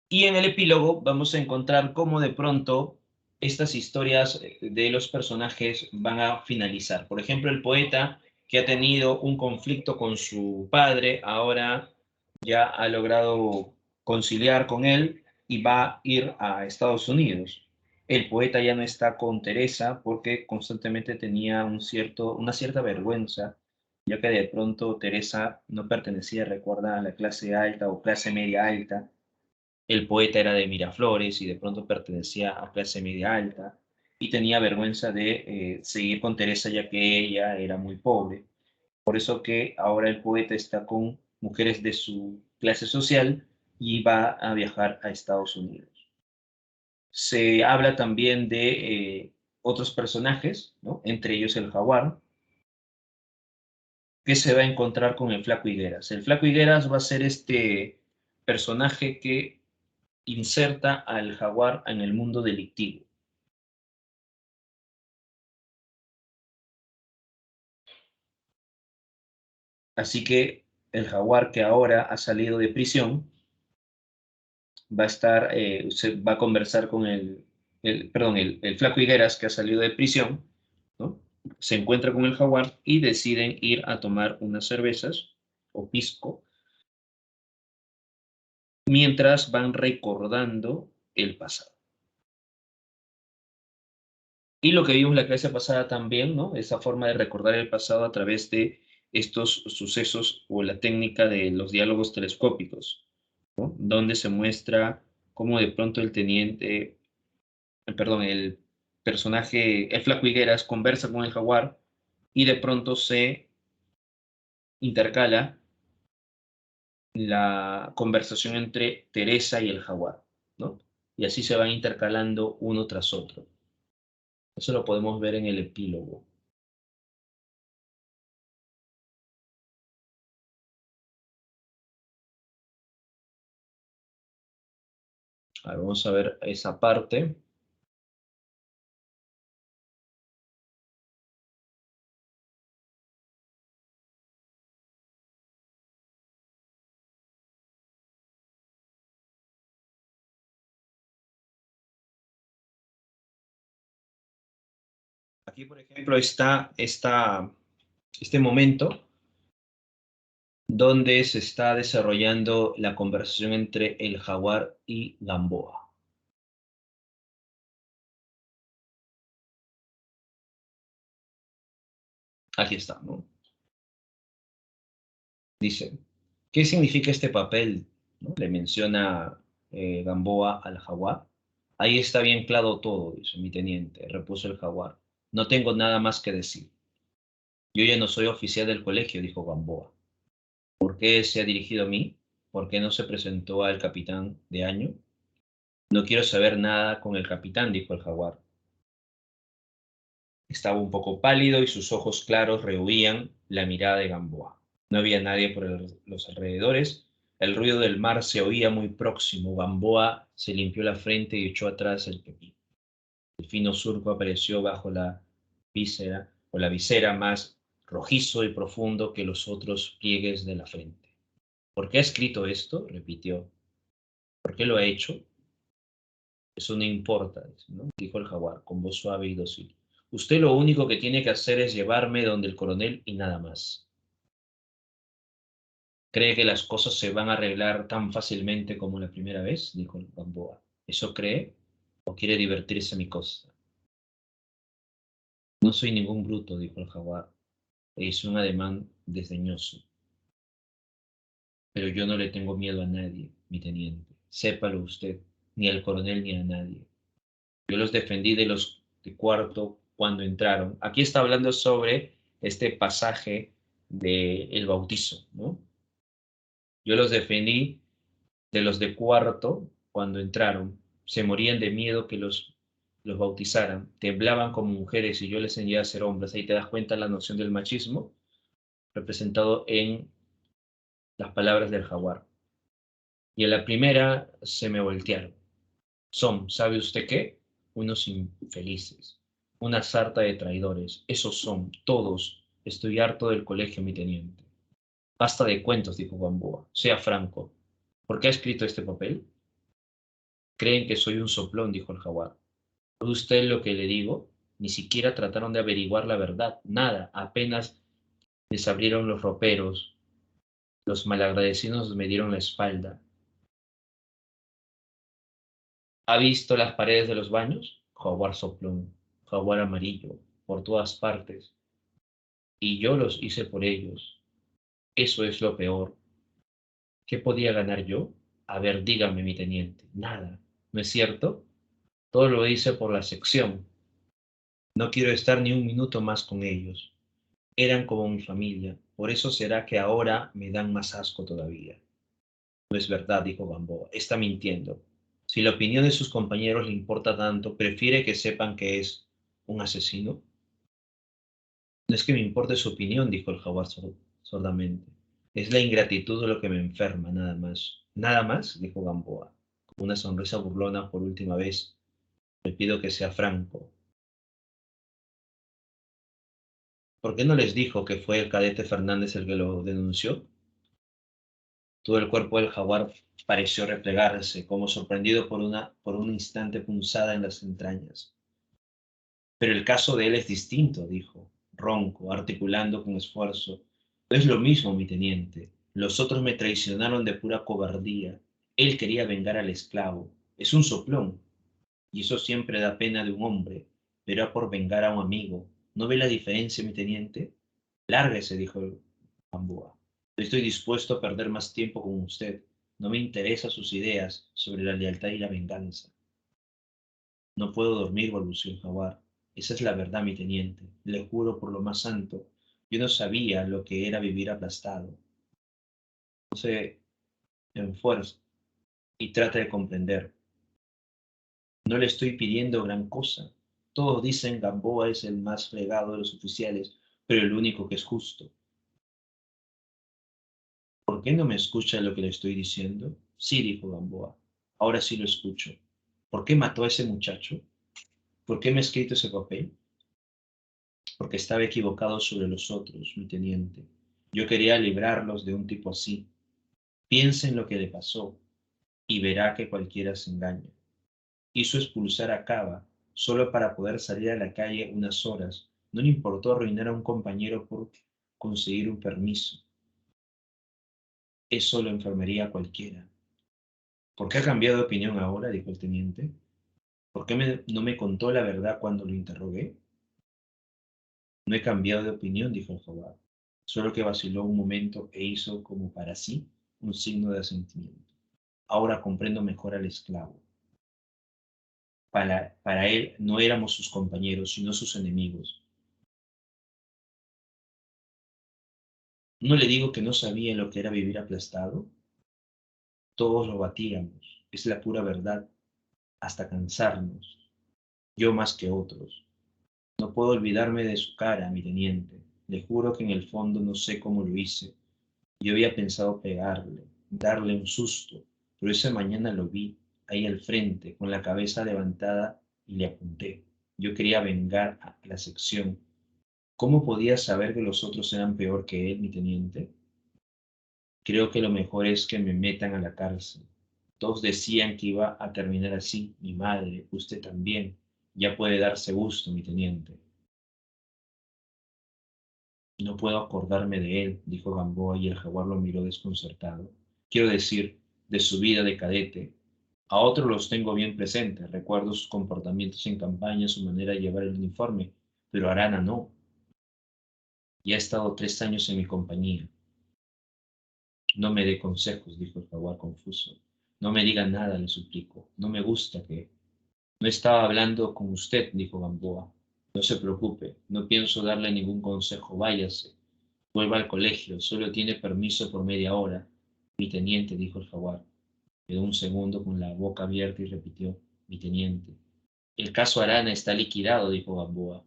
Y en el epílogo vamos a encontrar cómo de pronto estas historias de los personajes van a finalizar. Por ejemplo, el poeta que ha tenido un conflicto con su padre, ahora ya ha logrado conciliar con él y va a ir a Estados Unidos. El poeta ya no está con Teresa porque constantemente tenía una cierta vergüenza, ya que de pronto Teresa no pertenecía, recuerda, a la clase alta o clase media alta. El poeta era de Miraflores y de pronto pertenecía a clase media alta y tenía vergüenza de seguir con Teresa ya que ella era muy pobre. Por eso que ahora el poeta está con mujeres de su clase social y va a viajar a Estados Unidos. Se habla también de otros personajes, ¿no?, entre ellos el jaguar, que se va a encontrar con el Flaco Higueras. El Flaco Higueras va a ser este personaje que inserta al jaguar en el mundo delictivo. Así que el jaguar que ahora ha salido de prisión va a estar, se va a conversar con perdón, el Flaco Higueras que ha salido de prisión, ¿no? Se encuentra con el jaguar y deciden ir a tomar unas cervezas o pisco mientras van recordando el pasado. Y lo que vimos la clase pasada también, ¿no? Esa forma de recordar el pasado a través de estos sucesos o la técnica de los diálogos telescópicos, ¿no? Donde se muestra cómo de pronto el teniente, perdón, el personaje, el Flaco Higueras, conversa con el jaguar y de pronto se intercala la conversación entre Teresa y el jaguar, ¿no? Y así se van intercalando uno tras otro. Eso lo podemos ver en el epílogo. A ver, vamos a ver esa parte. Aquí, por ejemplo, está este momento donde se está desarrollando la conversación entre el jaguar y Gamboa. Aquí está, ¿no? Dice, ¿qué significa este papel? ¿No? Le menciona Gamboa al jaguar. Ahí está bien claro todo, dice mi teniente, repuso el jaguar. No tengo nada más que decir. Yo ya no soy oficial del colegio, dijo Gamboa. ¿Por qué se ha dirigido a mí? ¿Por qué no se presentó al capitán de año? No quiero saber nada con el capitán, dijo el jaguar. Estaba un poco pálido y sus ojos claros rehuían la mirada de Gamboa. No había nadie por los alrededores. El ruido del mar se oía muy próximo. Gamboa se limpió la frente y echó atrás el pepino. El fino surco apareció bajo la víscera o la visera más rojizo y profundo que los otros pliegues de la frente. ¿Por qué ha escrito esto? Repitió. ¿Por qué lo ha hecho? Eso no importa, ¿no? Dijo el jaguar con voz suave y dócil. Usted lo único que tiene que hacer es llevarme donde el coronel y nada más. ¿Cree que las cosas se van a arreglar tan fácilmente como la primera vez? Dijo el Gamboa. ¿Eso cree? ¿O quiere divertirse a mi costa? No soy ningún bruto, dijo el jaguar, e hizo un ademán desdeñoso. Pero yo no le tengo miedo a nadie, mi teniente. Sépalo usted, ni al coronel ni a nadie. Yo los defendí de los de cuarto cuando entraron. Aquí está hablando sobre este pasaje del bautizo, ¿no? Yo los defendí de los de cuarto cuando entraron. Se morían de miedo que los bautizaran. Temblaban como mujeres y yo les enseñé a ser hombres. Ahí te das cuenta la noción del machismo representado en las palabras del jaguar. Y en la primera se me voltearon. Son, ¿sabe usted qué? Unos infelices, una sarta de traidores. Esos son, todos. Estoy harto del colegio, mi teniente. Basta de cuentos, dijo Gamboa. Sea franco. ¿Por qué ha escrito este papel? Creen que soy un soplón, dijo el jaguar. ¿Oye usted lo que le digo? Ni siquiera trataron de averiguar la verdad. Nada. Apenas les abrieron los roperos. Los malagradecidos me dieron la espalda. ¿Ha visto las paredes de los baños? Jaguar soplón, jaguar amarillo, por todas partes. Y yo los hice por ellos. Eso es lo peor. ¿Qué podía ganar yo? A ver, dígame, mi teniente. Nada. ¿No es cierto? Todo lo hice por la sección. No quiero estar ni un minuto más con ellos. Eran como mi familia. Por eso será que ahora me dan más asco todavía. No es verdad, dijo Gamboa. Está mintiendo. Si la opinión de sus compañeros le importa tanto, prefiere que sepan que es un asesino. No es que me importe su opinión, dijo el jaguar sordamente. Es la ingratitud lo que me enferma, nada más. ¿Nada más? Dijo Gamboa, con una sonrisa burlona por última vez. Le pido que sea franco. ¿Por qué no les dijo que fue el cadete Fernández el que lo denunció? Todo el cuerpo del jaguar pareció replegarse, como sorprendido por un instante punzada en las entrañas. Pero el caso de él es distinto, dijo, ronco, articulando con esfuerzo. No es lo mismo, mi teniente. Los otros me traicionaron de pura cobardía. Él quería vengar al esclavo. Es un soplón. Y eso siempre da pena de un hombre. pero era por vengar a un amigo. ¿No ve la diferencia, mi teniente? Lárguese, dijo Gamboa. No estoy dispuesto a perder más tiempo con usted. No me interesan sus ideas sobre la lealtad y la venganza. No puedo dormir, balbuceó el jaguar. Esa es la verdad, mi teniente. Le juro por lo más santo. Yo no sabía lo que era vivir aplastado. No se esfuerce y trata de comprender. No le estoy pidiendo gran cosa. Todos dicen Gamboa es el más fregado de los oficiales, pero el único que es justo. ¿Por qué no me escucha lo que le estoy diciendo? Sí, dijo Gamboa. Ahora sí lo escucho. ¿Por qué mató a ese muchacho? ¿Por qué me ha escrito ese papel? Porque estaba equivocado sobre los otros, mi teniente. Yo quería librarlos de un tipo así. Piense en lo que le pasó y verá que cualquiera se engaña. Hizo expulsar a Cava solo para poder salir a la calle unas horas. No le importó arruinar a un compañero por conseguir un permiso. Eso lo enfermaría a cualquiera. ¿Por qué ha cambiado de opinión ahora? Dijo el teniente. ¿Por qué no me contó la verdad cuando lo interrogué? No he cambiado de opinión, dijo el jaguar, solo que vaciló un momento e hizo como para sí un signo de asentimiento. Ahora comprendo mejor al esclavo. Para él no éramos sus compañeros, sino sus enemigos. ¿No le digo que no sabía lo que era vivir aplastado? Todos lo batíamos, es la pura verdad, hasta cansarnos, yo más que otros. No puedo olvidarme de su cara, mi teniente. Le juro que en el fondo no sé cómo lo hice. Yo había pensado pegarle, darle un susto, pero esa mañana lo vi ahí al frente, con la cabeza levantada, y le apunté. Yo quería vengar a la sección. ¿Cómo podía saber que los otros eran peor que él, mi teniente? Creo que lo mejor es que me metan a la cárcel. Todos decían que iba a terminar así. Mi madre, usted también. Ya puede darse gusto, mi teniente. No puedo acordarme de él, dijo Gamboa, y el jaguar lo miró desconcertado. Quiero decir, de su vida de cadete. A otros los tengo bien presentes, recuerdo sus comportamientos en campaña, su manera de llevar el uniforme, pero Arana no. Ya ha estado 3 años en mi compañía. No me dé consejos, dijo el jaguar confuso. No me diga nada, le suplico. No me gusta que... No estaba hablando con usted, dijo Gamboa. No se preocupe, no pienso darle ningún consejo. Váyase, vuelva al colegio, solo tiene permiso por media hora. Mi teniente, dijo el jaguar. Quedó un segundo con la boca abierta y repitió, mi teniente. El caso Arana está liquidado, dijo Gamboa.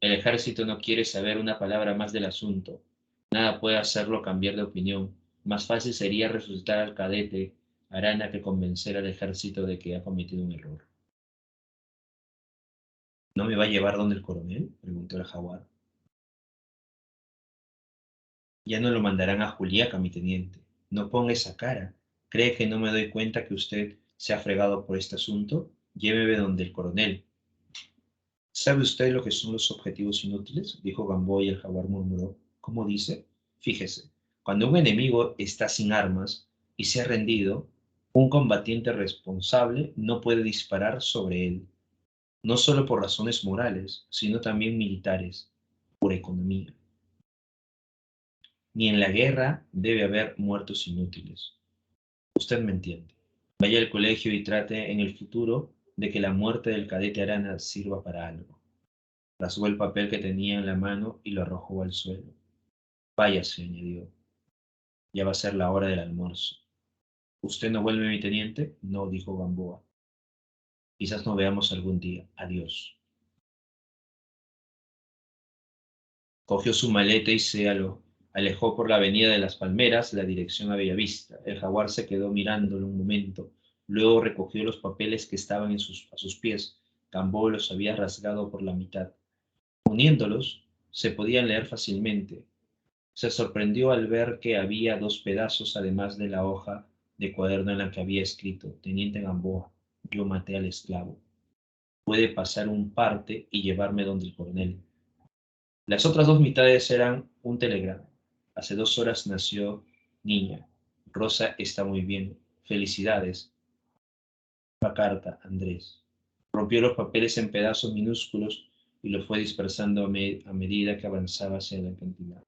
El ejército no quiere saber una palabra más del asunto. Nada puede hacerlo cambiar de opinión. Más fácil sería resucitar al cadete Arana que convencer al ejército de que ha cometido un error. ¿No me va a llevar donde el coronel? Preguntó el jaguar. Ya no lo mandarán a Juliaca, mi teniente. No ponga esa cara. ¿Cree que no me doy cuenta que usted se ha fregado por este asunto? Lléveme donde el coronel. ¿Sabe usted lo que son los objetivos inútiles? Dijo Gamboa y el jaguar murmuró. ¿Cómo dice? Fíjese, cuando un enemigo está sin armas y se ha rendido, un combatiente responsable no puede disparar sobre él, no solo por razones morales, sino también militares, por economía. Ni en la guerra debe haber muertos inútiles. Usted me entiende. Vaya al colegio y trate en el futuro de que la muerte del cadete Arana sirva para algo. Rasgó el papel que tenía en la mano y lo arrojó al suelo. Váyase, añadió. Ya va a ser la hora del almuerzo. ¿Usted no vuelve, mi teniente? No, dijo Gamboa. Quizás nos veamos algún día. Adiós. Cogió su maleta y se alejó por la avenida de las Palmeras, la dirección a Bellavista. El jaguar se quedó mirándolo un momento. Luego recogió los papeles que estaban a sus pies. Gamboa los había rasgado por la mitad. Uniéndolos, se podían leer fácilmente. Se sorprendió al ver que había 2 pedazos además de la hoja de cuaderno en la que había escrito, Teniente Gamboa, yo maté al esclavo. Puede pasar un parte y llevarme donde el coronel. Las otras 2 mitades eran un telegrama. Hace 2 horas nació niña. Rosa está muy bien. Felicidades. La carta, Andrés. Rompió los papeles en pedazos minúsculos y lo fue dispersando a medida que avanzaba hacia el acantilado.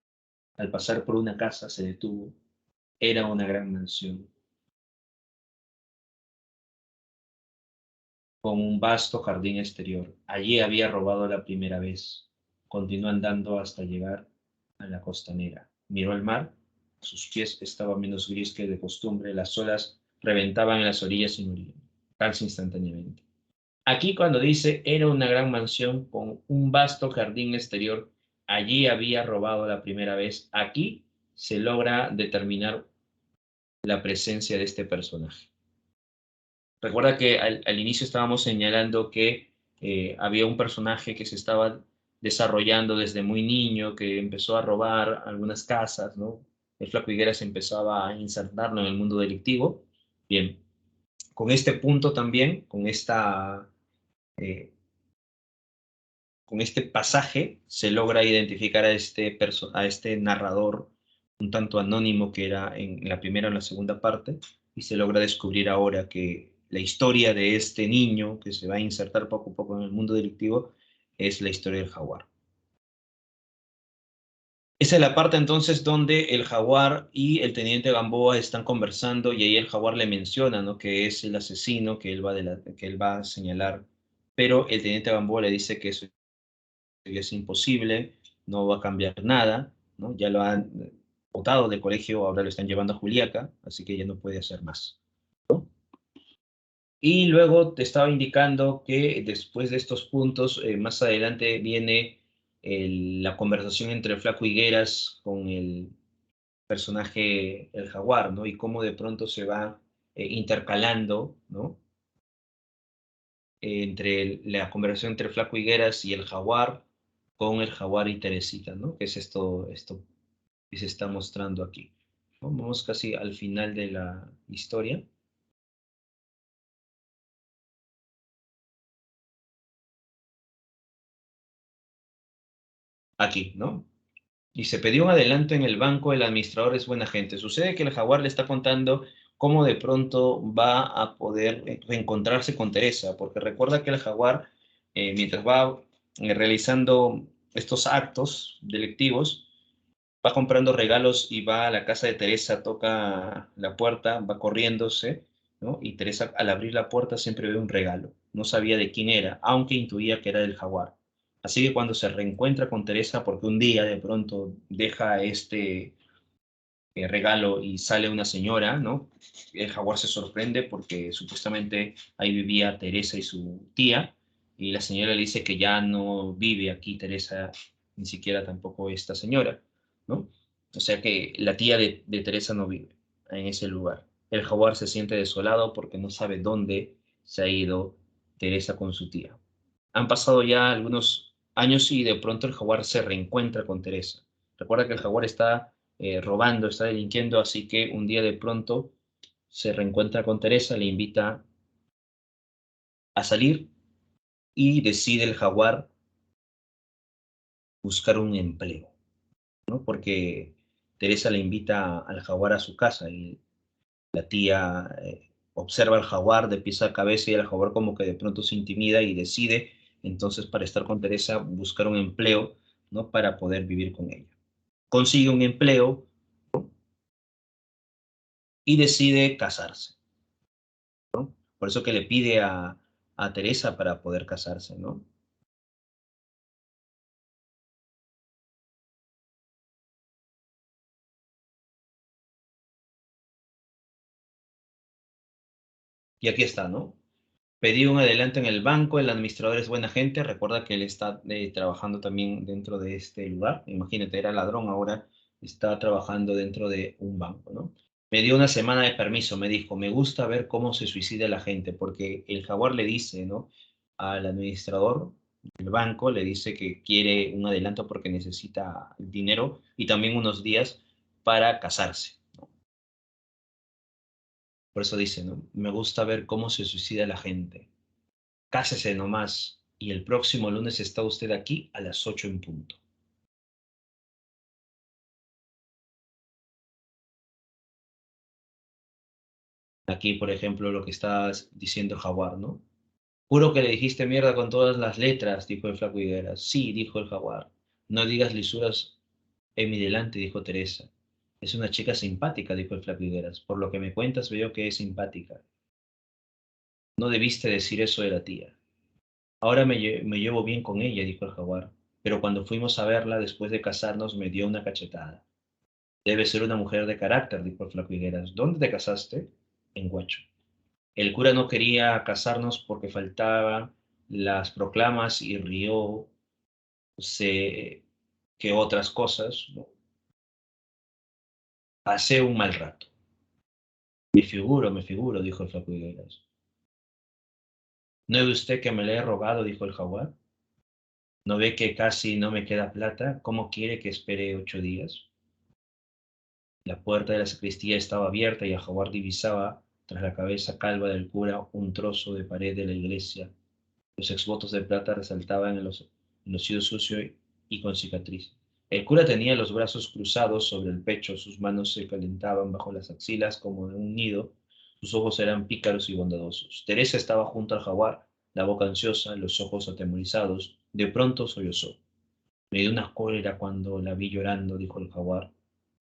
Al pasar por una casa se detuvo. Era una gran mansión, con un vasto jardín exterior. Allí había robado la primera vez. Continuó andando hasta llegar a la costanera. Miró al mar. Sus pies estaban menos gris que de costumbre. Las olas reventaban en las orillas y morían, casi instantáneamente. Aquí cuando dice era una gran mansión con un vasto jardín exterior, allí había robado la primera vez. Aquí se logra determinar la presencia de este personaje. Recuerda que al inicio estábamos señalando que había un personaje que se estaba desarrollando desde muy niño, que empezó a robar algunas casas, ¿no? El Flaco Higueras empezaba a insertarlo en el mundo delictivo. Bien, con este punto también, eh, con este pasaje, se logra identificar a este narrador un tanto anónimo que era en la primera o en la segunda parte, y se logra descubrir ahora que la historia de este niño que se va a insertar poco a poco en el mundo delictivo es la historia del jaguar. Esa es la parte entonces donde el jaguar y el teniente Gamboa están conversando y ahí el jaguar le menciona, ¿no? Que es el asesino que él va a señalar, pero el teniente Gamboa le dice que eso es imposible, no va a cambiar nada, ¿no? Ya lo han botado del colegio, ahora lo están llevando a Juliaca, así que ya no puede hacer más. Y luego te estaba indicando que después de estos puntos, más adelante viene la conversación entre el Flaco Higueras con el personaje el jaguar, ¿no? Y cómo de pronto se va intercalando, ¿no? Entre la conversación entre Flaco Higueras y el jaguar, con el jaguar y Teresita, ¿no? Que es esto que se está mostrando aquí, ¿no? Vamos casi al final de la historia, aquí, ¿no? Y se pidió un adelanto en el banco, el administrador es buena gente. Sucede que el jaguar le está contando cómo de pronto va a poder reencontrarse con Teresa, porque recuerda que el jaguar, mientras va realizando estos actos delictivos, va comprando regalos y va a la casa de Teresa, toca la puerta, va corriéndose, ¿no? Y Teresa al abrir la puerta siempre ve un regalo. No sabía de quién era, aunque intuía que era del jaguar. Así que cuando se reencuentra con Teresa, porque un día de pronto deja este regalo y sale una señora, ¿no? El jaguar se sorprende porque supuestamente ahí vivía Teresa y su tía, y la señora le dice que ya no vive aquí Teresa, ni siquiera tampoco esta señora, ¿no? O sea que la tía de Teresa no vive en ese lugar. El jaguar se siente desolado porque no sabe dónde se ha ido Teresa con su tía. Han pasado ya algunos años y de pronto el jaguar se reencuentra con Teresa. Recuerda que el jaguar está robando, está delinquiendo, así que un día de pronto se reencuentra con Teresa, le invita a salir y decide el jaguar buscar un empleo, ¿no? Porque Teresa le invita al jaguar a su casa y la tía observa al jaguar de pies a cabeza y el jaguar como que de pronto se intimida y decide entonces para estar con Teresa buscar un empleo, ¿no? Para poder vivir con ella. Consigue un empleo y decide casarse, ¿no? Por eso que le pide a Teresa para poder casarse, ¿no? Y aquí está, ¿no? Pedí un adelanto en el banco, el administrador es buena gente, recuerda que él está trabajando también dentro de este lugar, imagínate, era ladrón, ahora está trabajando dentro de un banco, ¿no? Me dio una semana de permiso, me dijo, me gusta ver cómo se suicida la gente, porque el jaguar le dice, ¿no? Al administrador del banco, le dice que quiere un adelanto porque necesita dinero y también unos días para casarse. Por eso dice, ¿no? Me gusta ver cómo se suicida la gente. Cásese nomás y el próximo lunes está usted aquí a las 8 en punto. Aquí, por ejemplo, lo que está diciendo Jaguar, ¿no? Juro que le dijiste mierda con todas las letras, dijo el flaco Higueras. Sí, dijo el jaguar. No digas lisuras en mi delante, dijo Teresa. Es una chica simpática, dijo el flaco Higueras. Por lo que me cuentas, veo que es simpática. No debiste decir eso de la tía. Ahora me llevo bien con ella, dijo el jaguar. Pero cuando fuimos a verla después de casarnos me dio una cachetada. Debe ser una mujer de carácter, dijo el flaco Higueras. ¿Dónde te casaste? En Guacho. El cura no quería casarnos porque faltaban las proclamas y rió que otras cosas. ¿No? Pasé un mal rato. Me figuro, dijo el flaco Higueras. ¿No ve usted que me le he rogado? Dijo el jaguar. ¿No ve que casi no me queda plata? ¿Cómo quiere que espere 8 días? La puerta de la sacristía estaba abierta y el jaguar divisaba, tras la cabeza calva del cura, un trozo de pared de la iglesia. Los exvotos de plata resaltaban en los sitios sucio y con cicatriz. El cura tenía los brazos cruzados sobre el pecho, sus manos se calentaban bajo las axilas como en un nido, sus ojos eran pícaros y bondadosos. Teresa estaba junto al jaguar, la boca ansiosa, los ojos atemorizados. De pronto sollozó. Me dio una cólera cuando la vi llorando, dijo el jaguar.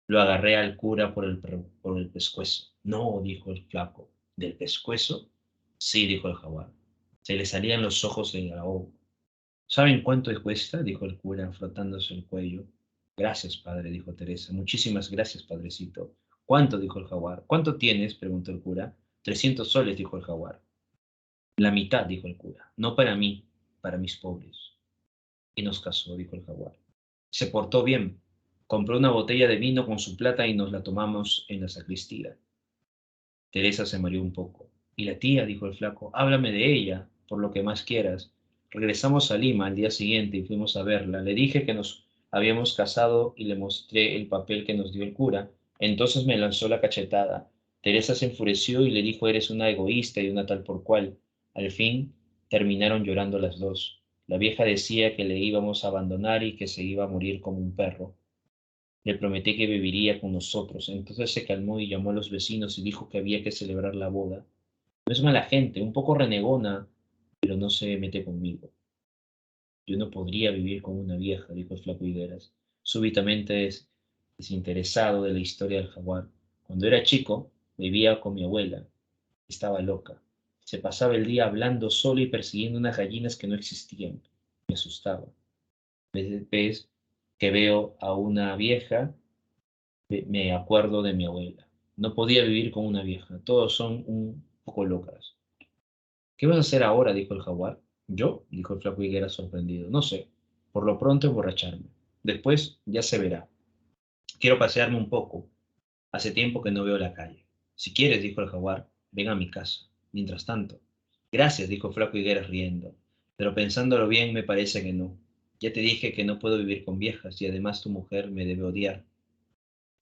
Lo agarré al cura por el pescuezo. No, dijo el flaco. ¿Del pescuezo? Sí, dijo el jaguar. Se le salían los ojos del ahogo. ¿Saben cuánto cuesta? Dijo el cura, frotándose el cuello. Gracias, padre, dijo Teresa. Muchísimas gracias, padrecito. ¿Cuánto? Dijo el jaguar. ¿Cuánto tienes? Preguntó el cura. 300 soles, dijo el jaguar. La mitad, dijo el cura. No para mí, para mis pobres. Y nos casó, dijo el jaguar. Se portó bien. Compró una botella de vino con su plata y nos la tomamos en la sacristía. Teresa se mareó un poco. ¿Y la tía? Dijo el flaco. Háblame de ella, por lo que más quieras. Regresamos a Lima al día siguiente y fuimos a verla. Le dije que nos habíamos casado y le mostré el papel que nos dio el cura. Entonces me lanzó la cachetada. Teresa se enfureció y le dijo, eres una egoísta y una tal por cual. Al fin terminaron llorando las dos. La vieja decía que le íbamos a abandonar y que se iba a morir como un perro. Le prometí que viviría con nosotros. Entonces se calmó y llamó a los vecinos y dijo que había que celebrar la boda. No es mala gente, un poco renegona, pero no se mete conmigo. Yo no podría vivir con una vieja, dijo el flaco Higueras, súbitamente desinteresado de la historia del jaguar. Cuando era chico, vivía con mi abuela. Estaba loca. Se pasaba el día hablando sola y persiguiendo unas gallinas que no existían. Me asustaba. Ves que veo a una vieja me acuerdo de mi abuela. No podía vivir con una vieja. Todos son un poco locas. ¿Qué vas a hacer ahora? Dijo el jaguar. ¿Yo? Dijo el flaco Higuera sorprendido. No sé. Por lo pronto emborracharme. Después ya se verá. Quiero pasearme un poco. Hace tiempo que no veo la calle. Si quieres, dijo el jaguar, ven a mi casa. Mientras tanto. Gracias, dijo Flaco Higueras riendo. Pero pensándolo bien, me parece que no. Ya te dije que no puedo vivir con viejas y además tu mujer me debe odiar.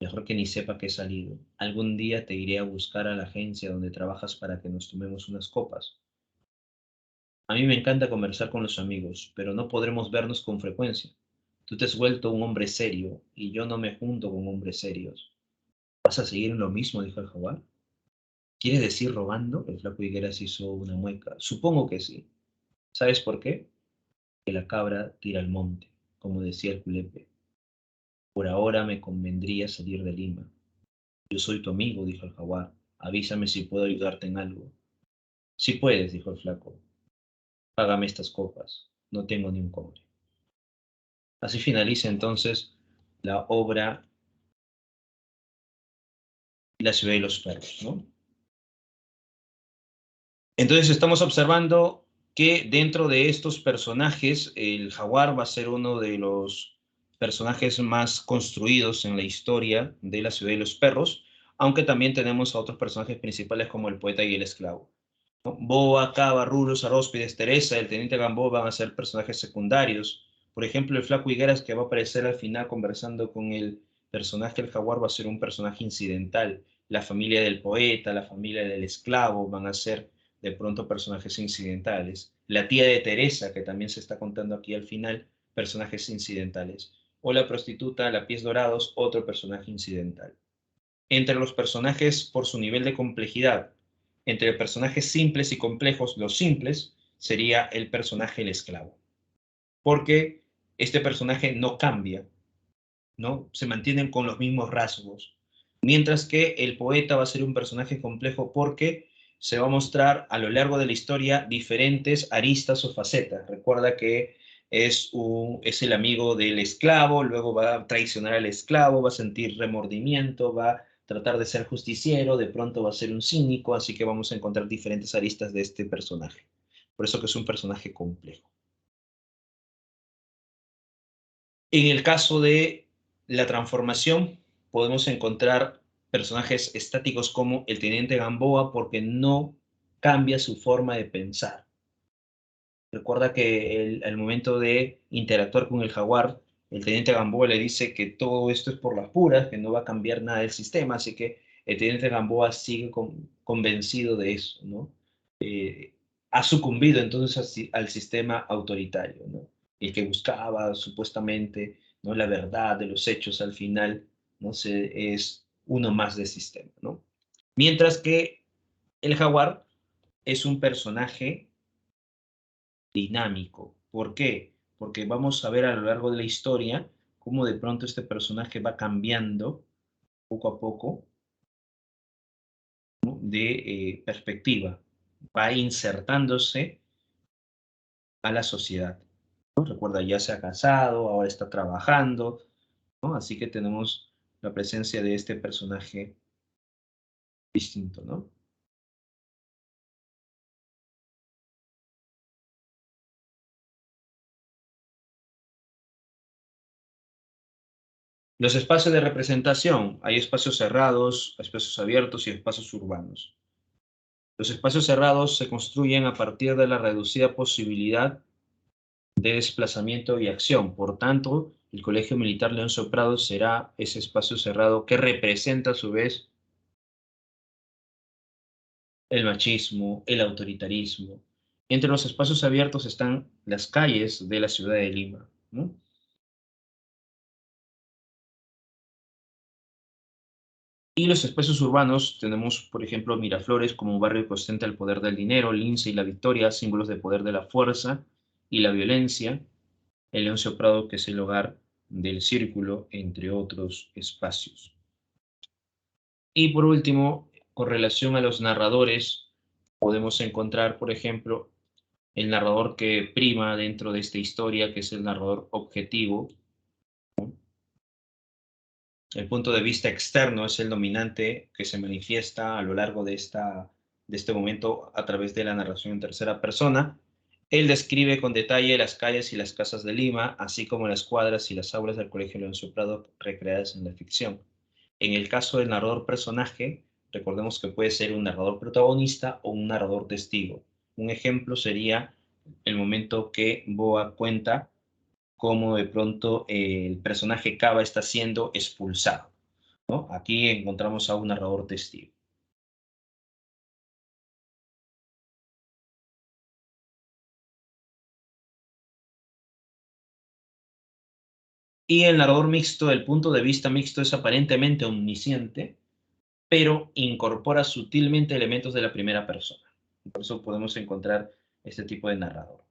Mejor que ni sepa que he salido. Algún día te iré a buscar a la agencia donde trabajas para que nos tomemos unas copas. A mí me encanta conversar con los amigos, pero no podremos vernos con frecuencia. Tú te has vuelto un hombre serio y yo no me junto con hombres serios. ¿Vas a seguir en lo mismo? Dijo el jaguar. ¿Quieres decir robando? El flaco Higueras hizo una mueca. Supongo que sí. ¿Sabes por qué? Que la cabra tira al monte, como decía el culepe. Por ahora me convendría salir de Lima. Yo soy tu amigo, dijo el jaguar. Avísame si puedo ayudarte en algo. Si puedes, dijo el flaco. Págame estas copas. No tengo ni un cobre. Así finaliza entonces la obra La ciudad y los perros, ¿no? Entonces estamos observando que dentro de estos personajes, el jaguar va a ser uno de los personajes más construidos en la historia de la ciudad y los perros, aunque también tenemos a otros personajes principales como el poeta y el esclavo. ¿No? Boa, Cava, Rulos, Aróspides, Teresa, el teniente Gamboa van a ser personajes secundarios. Por ejemplo, el flaco Higueras, que va a aparecer al final conversando con el personaje del jaguar, va a ser un personaje incidental. La familia del poeta, la familia del esclavo van a ser de pronto personajes incidentales. La tía de Teresa, que también se está contando aquí al final, personajes incidentales. O la prostituta, la pies dorados, otro personaje incidental. Entre los personajes por su nivel de complejidad, entre personajes simples y complejos, los simples sería el personaje el esclavo. Porque este personaje no cambia, ¿no? Se mantienen con los mismos rasgos. Mientras que el poeta va a ser un personaje complejo porque se va a mostrar a lo largo de la historia diferentes aristas o facetas. Recuerda que es el amigo del esclavo, luego va a traicionar al esclavo, va a sentir remordimiento, va a tratar de ser justiciero, de pronto va a ser un cínico, así que vamos a encontrar diferentes aristas de este personaje. Por eso que es un personaje complejo. En el caso de la transformación, podemos encontrar personajes estáticos como el Teniente Gamboa porque no cambia su forma de pensar. Recuerda que al momento de interactuar con el jaguar, el Teniente Gamboa le dice que todo esto es por las puras, que no va a cambiar nada del sistema, así que el Teniente Gamboa sigue convencido de eso, ¿no? Ha sucumbido entonces al sistema autoritario, ¿no? El que buscaba supuestamente, ¿no?, la verdad de los hechos al final, ¿no? Es uno más del sistema, ¿no? Mientras que el jaguar es un personaje dinámico. ¿Por qué? Porque vamos a ver a lo largo de la historia cómo de pronto este personaje va cambiando poco a poco, ¿no?, de perspectiva, va insertándose a la sociedad, ¿no? Recuerda, ya se ha casado, ahora está trabajando, ¿no? Así que tenemos la presencia de este personaje distinto, ¿no? Los espacios de representación, hay espacios cerrados, espacios abiertos y espacios urbanos. Los espacios cerrados se construyen a partir de la reducida posibilidad de desplazamiento y acción. Por tanto, el Colegio Militar Leoncio Prado será ese espacio cerrado que representa a su vez el machismo, el autoritarismo. Entre los espacios abiertos están las calles de la ciudad de Lima, ¿no? Y los espacios urbanos tenemos, por ejemplo, Miraflores como un barrio que ostenta el poder del dinero, Lince y la Victoria, símbolos de poder de la fuerza y la violencia, el Leoncio Prado, que es el hogar del círculo, entre otros espacios. Y por último, con relación a los narradores, podemos encontrar, por ejemplo, el narrador que prima dentro de esta historia, que es el narrador objetivo. El punto de vista externo es el dominante que se manifiesta a lo largo de este momento a través de la narración en tercera persona. Él describe con detalle las calles y las casas de Lima, así como las cuadras y las aulas del Colegio Leoncio Prado recreadas en la ficción. En el caso del narrador personaje, recordemos que puede ser un narrador protagonista o un narrador testigo. Un ejemplo sería el momento que Boa cuenta cómo de pronto el personaje Cava está siendo expulsado, ¿no? Aquí encontramos a un narrador testigo. Y el narrador mixto, el punto de vista mixto es aparentemente omnisciente, pero incorpora sutilmente elementos de la primera persona. Por eso podemos encontrar este tipo de narrador.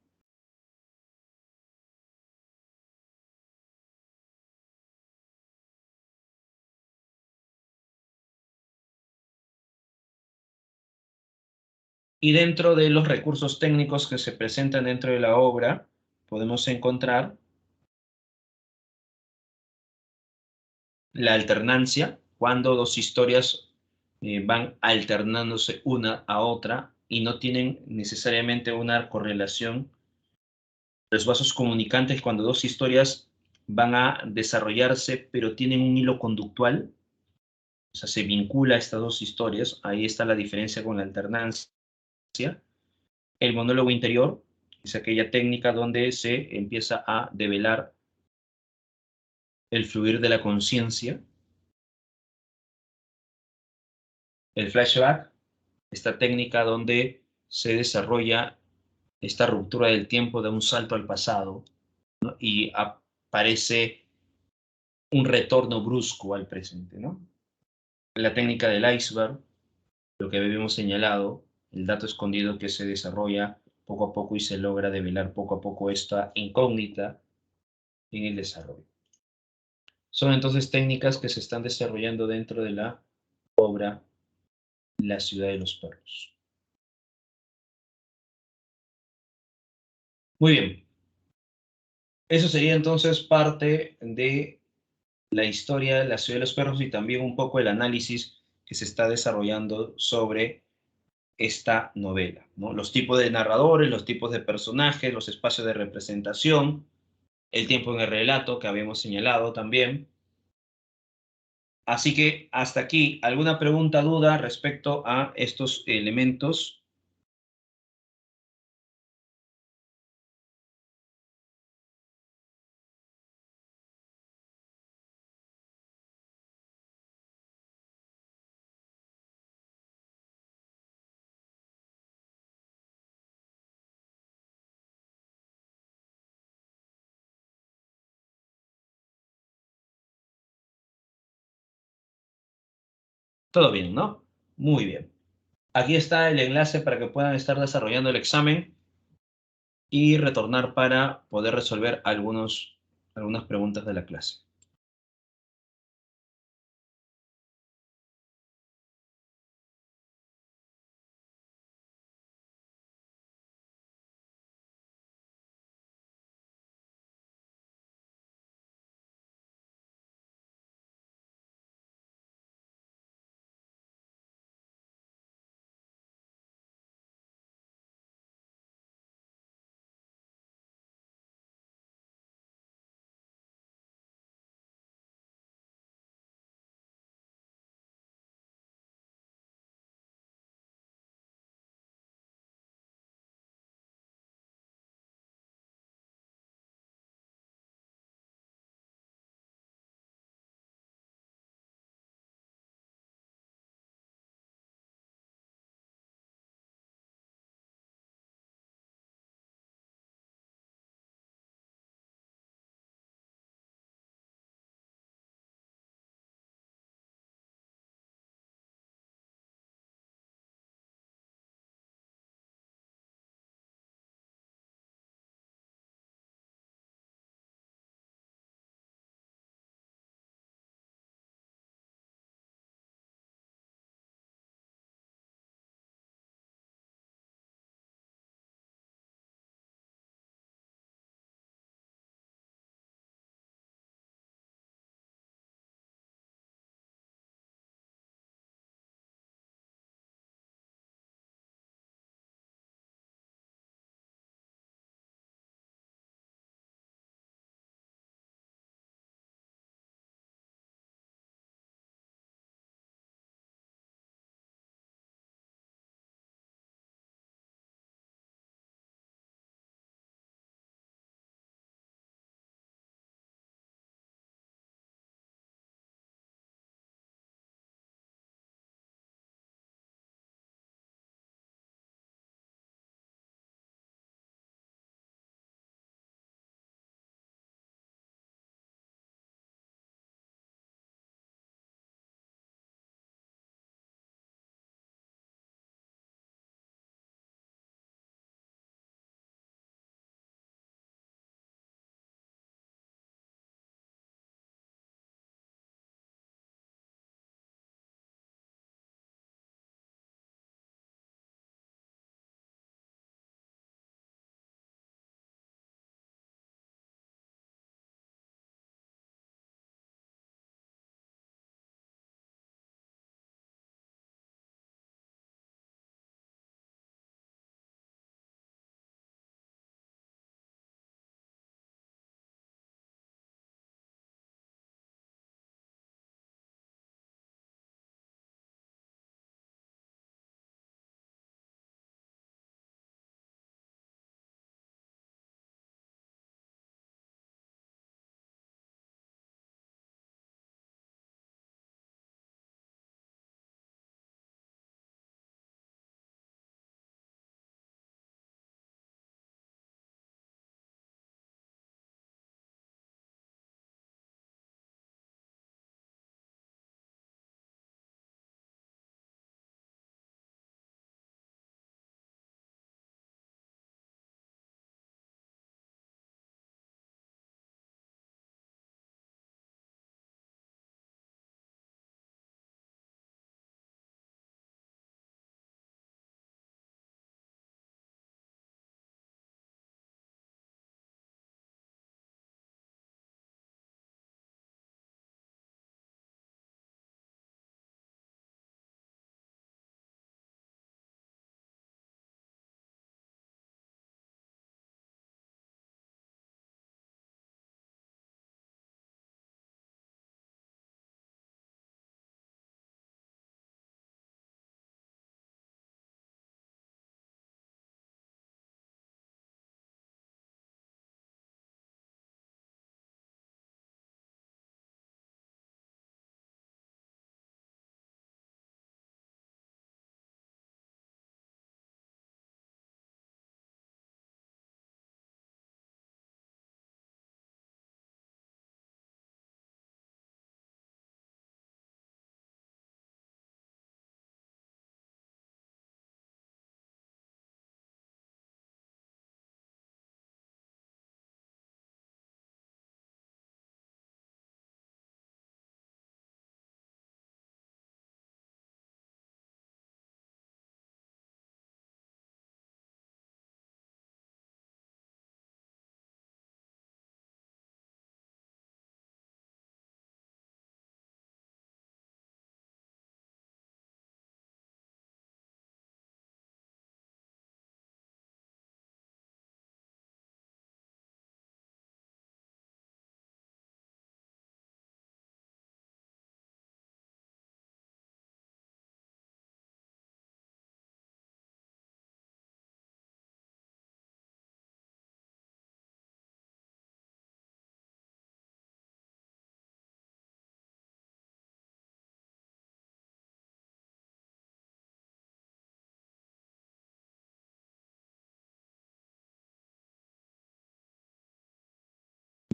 Y dentro de los recursos técnicos que se presentan dentro de la obra, podemos encontrar la alternancia, cuando dos historias van alternándose una a otra y no tienen necesariamente una correlación. Los vasos comunicantes, cuando dos historias van a desarrollarse, pero tienen un hilo conductual, o sea, se vincula a estas dos historias, ahí está la diferencia con la alternancia. El monólogo interior es aquella técnica donde se empieza a develar el fluir de la conciencia. El flashback, esta técnica donde se desarrolla esta ruptura del tiempo, de un salto al pasado, ¿no?, y aparece un retorno brusco al presente, ¿no? La técnica del iceberg, lo que habíamos señalado, el dato escondido que se desarrolla poco a poco y se logra develar poco a poco esta incógnita en el desarrollo. Son entonces técnicas que se están desarrollando dentro de la obra La ciudad de los perros. Muy bien, eso sería entonces parte de la historia de la ciudad de los perros y también un poco el análisis que se está desarrollando sobre esta novela, ¿no? Los tipos de narradores, los tipos de personajes, los espacios de representación, el tiempo en el relato que habíamos señalado también. Así que hasta aquí, ¿alguna pregunta, duda respecto a estos elementos? Todo bien, ¿no? Muy bien. Aquí está el enlace para que puedan estar desarrollando el examen y retornar para poder resolver algunas preguntas de la clase.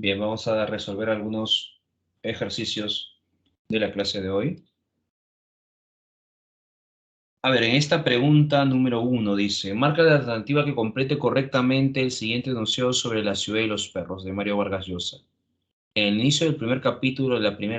Bien, vamos a resolver algunos ejercicios de la clase de hoy. A ver, en esta pregunta número 1 dice, marca la alternativa que complete correctamente el siguiente enunciado sobre la ciudad y los perros, de Mario Vargas Llosa. En el inicio del primer capítulo de la primera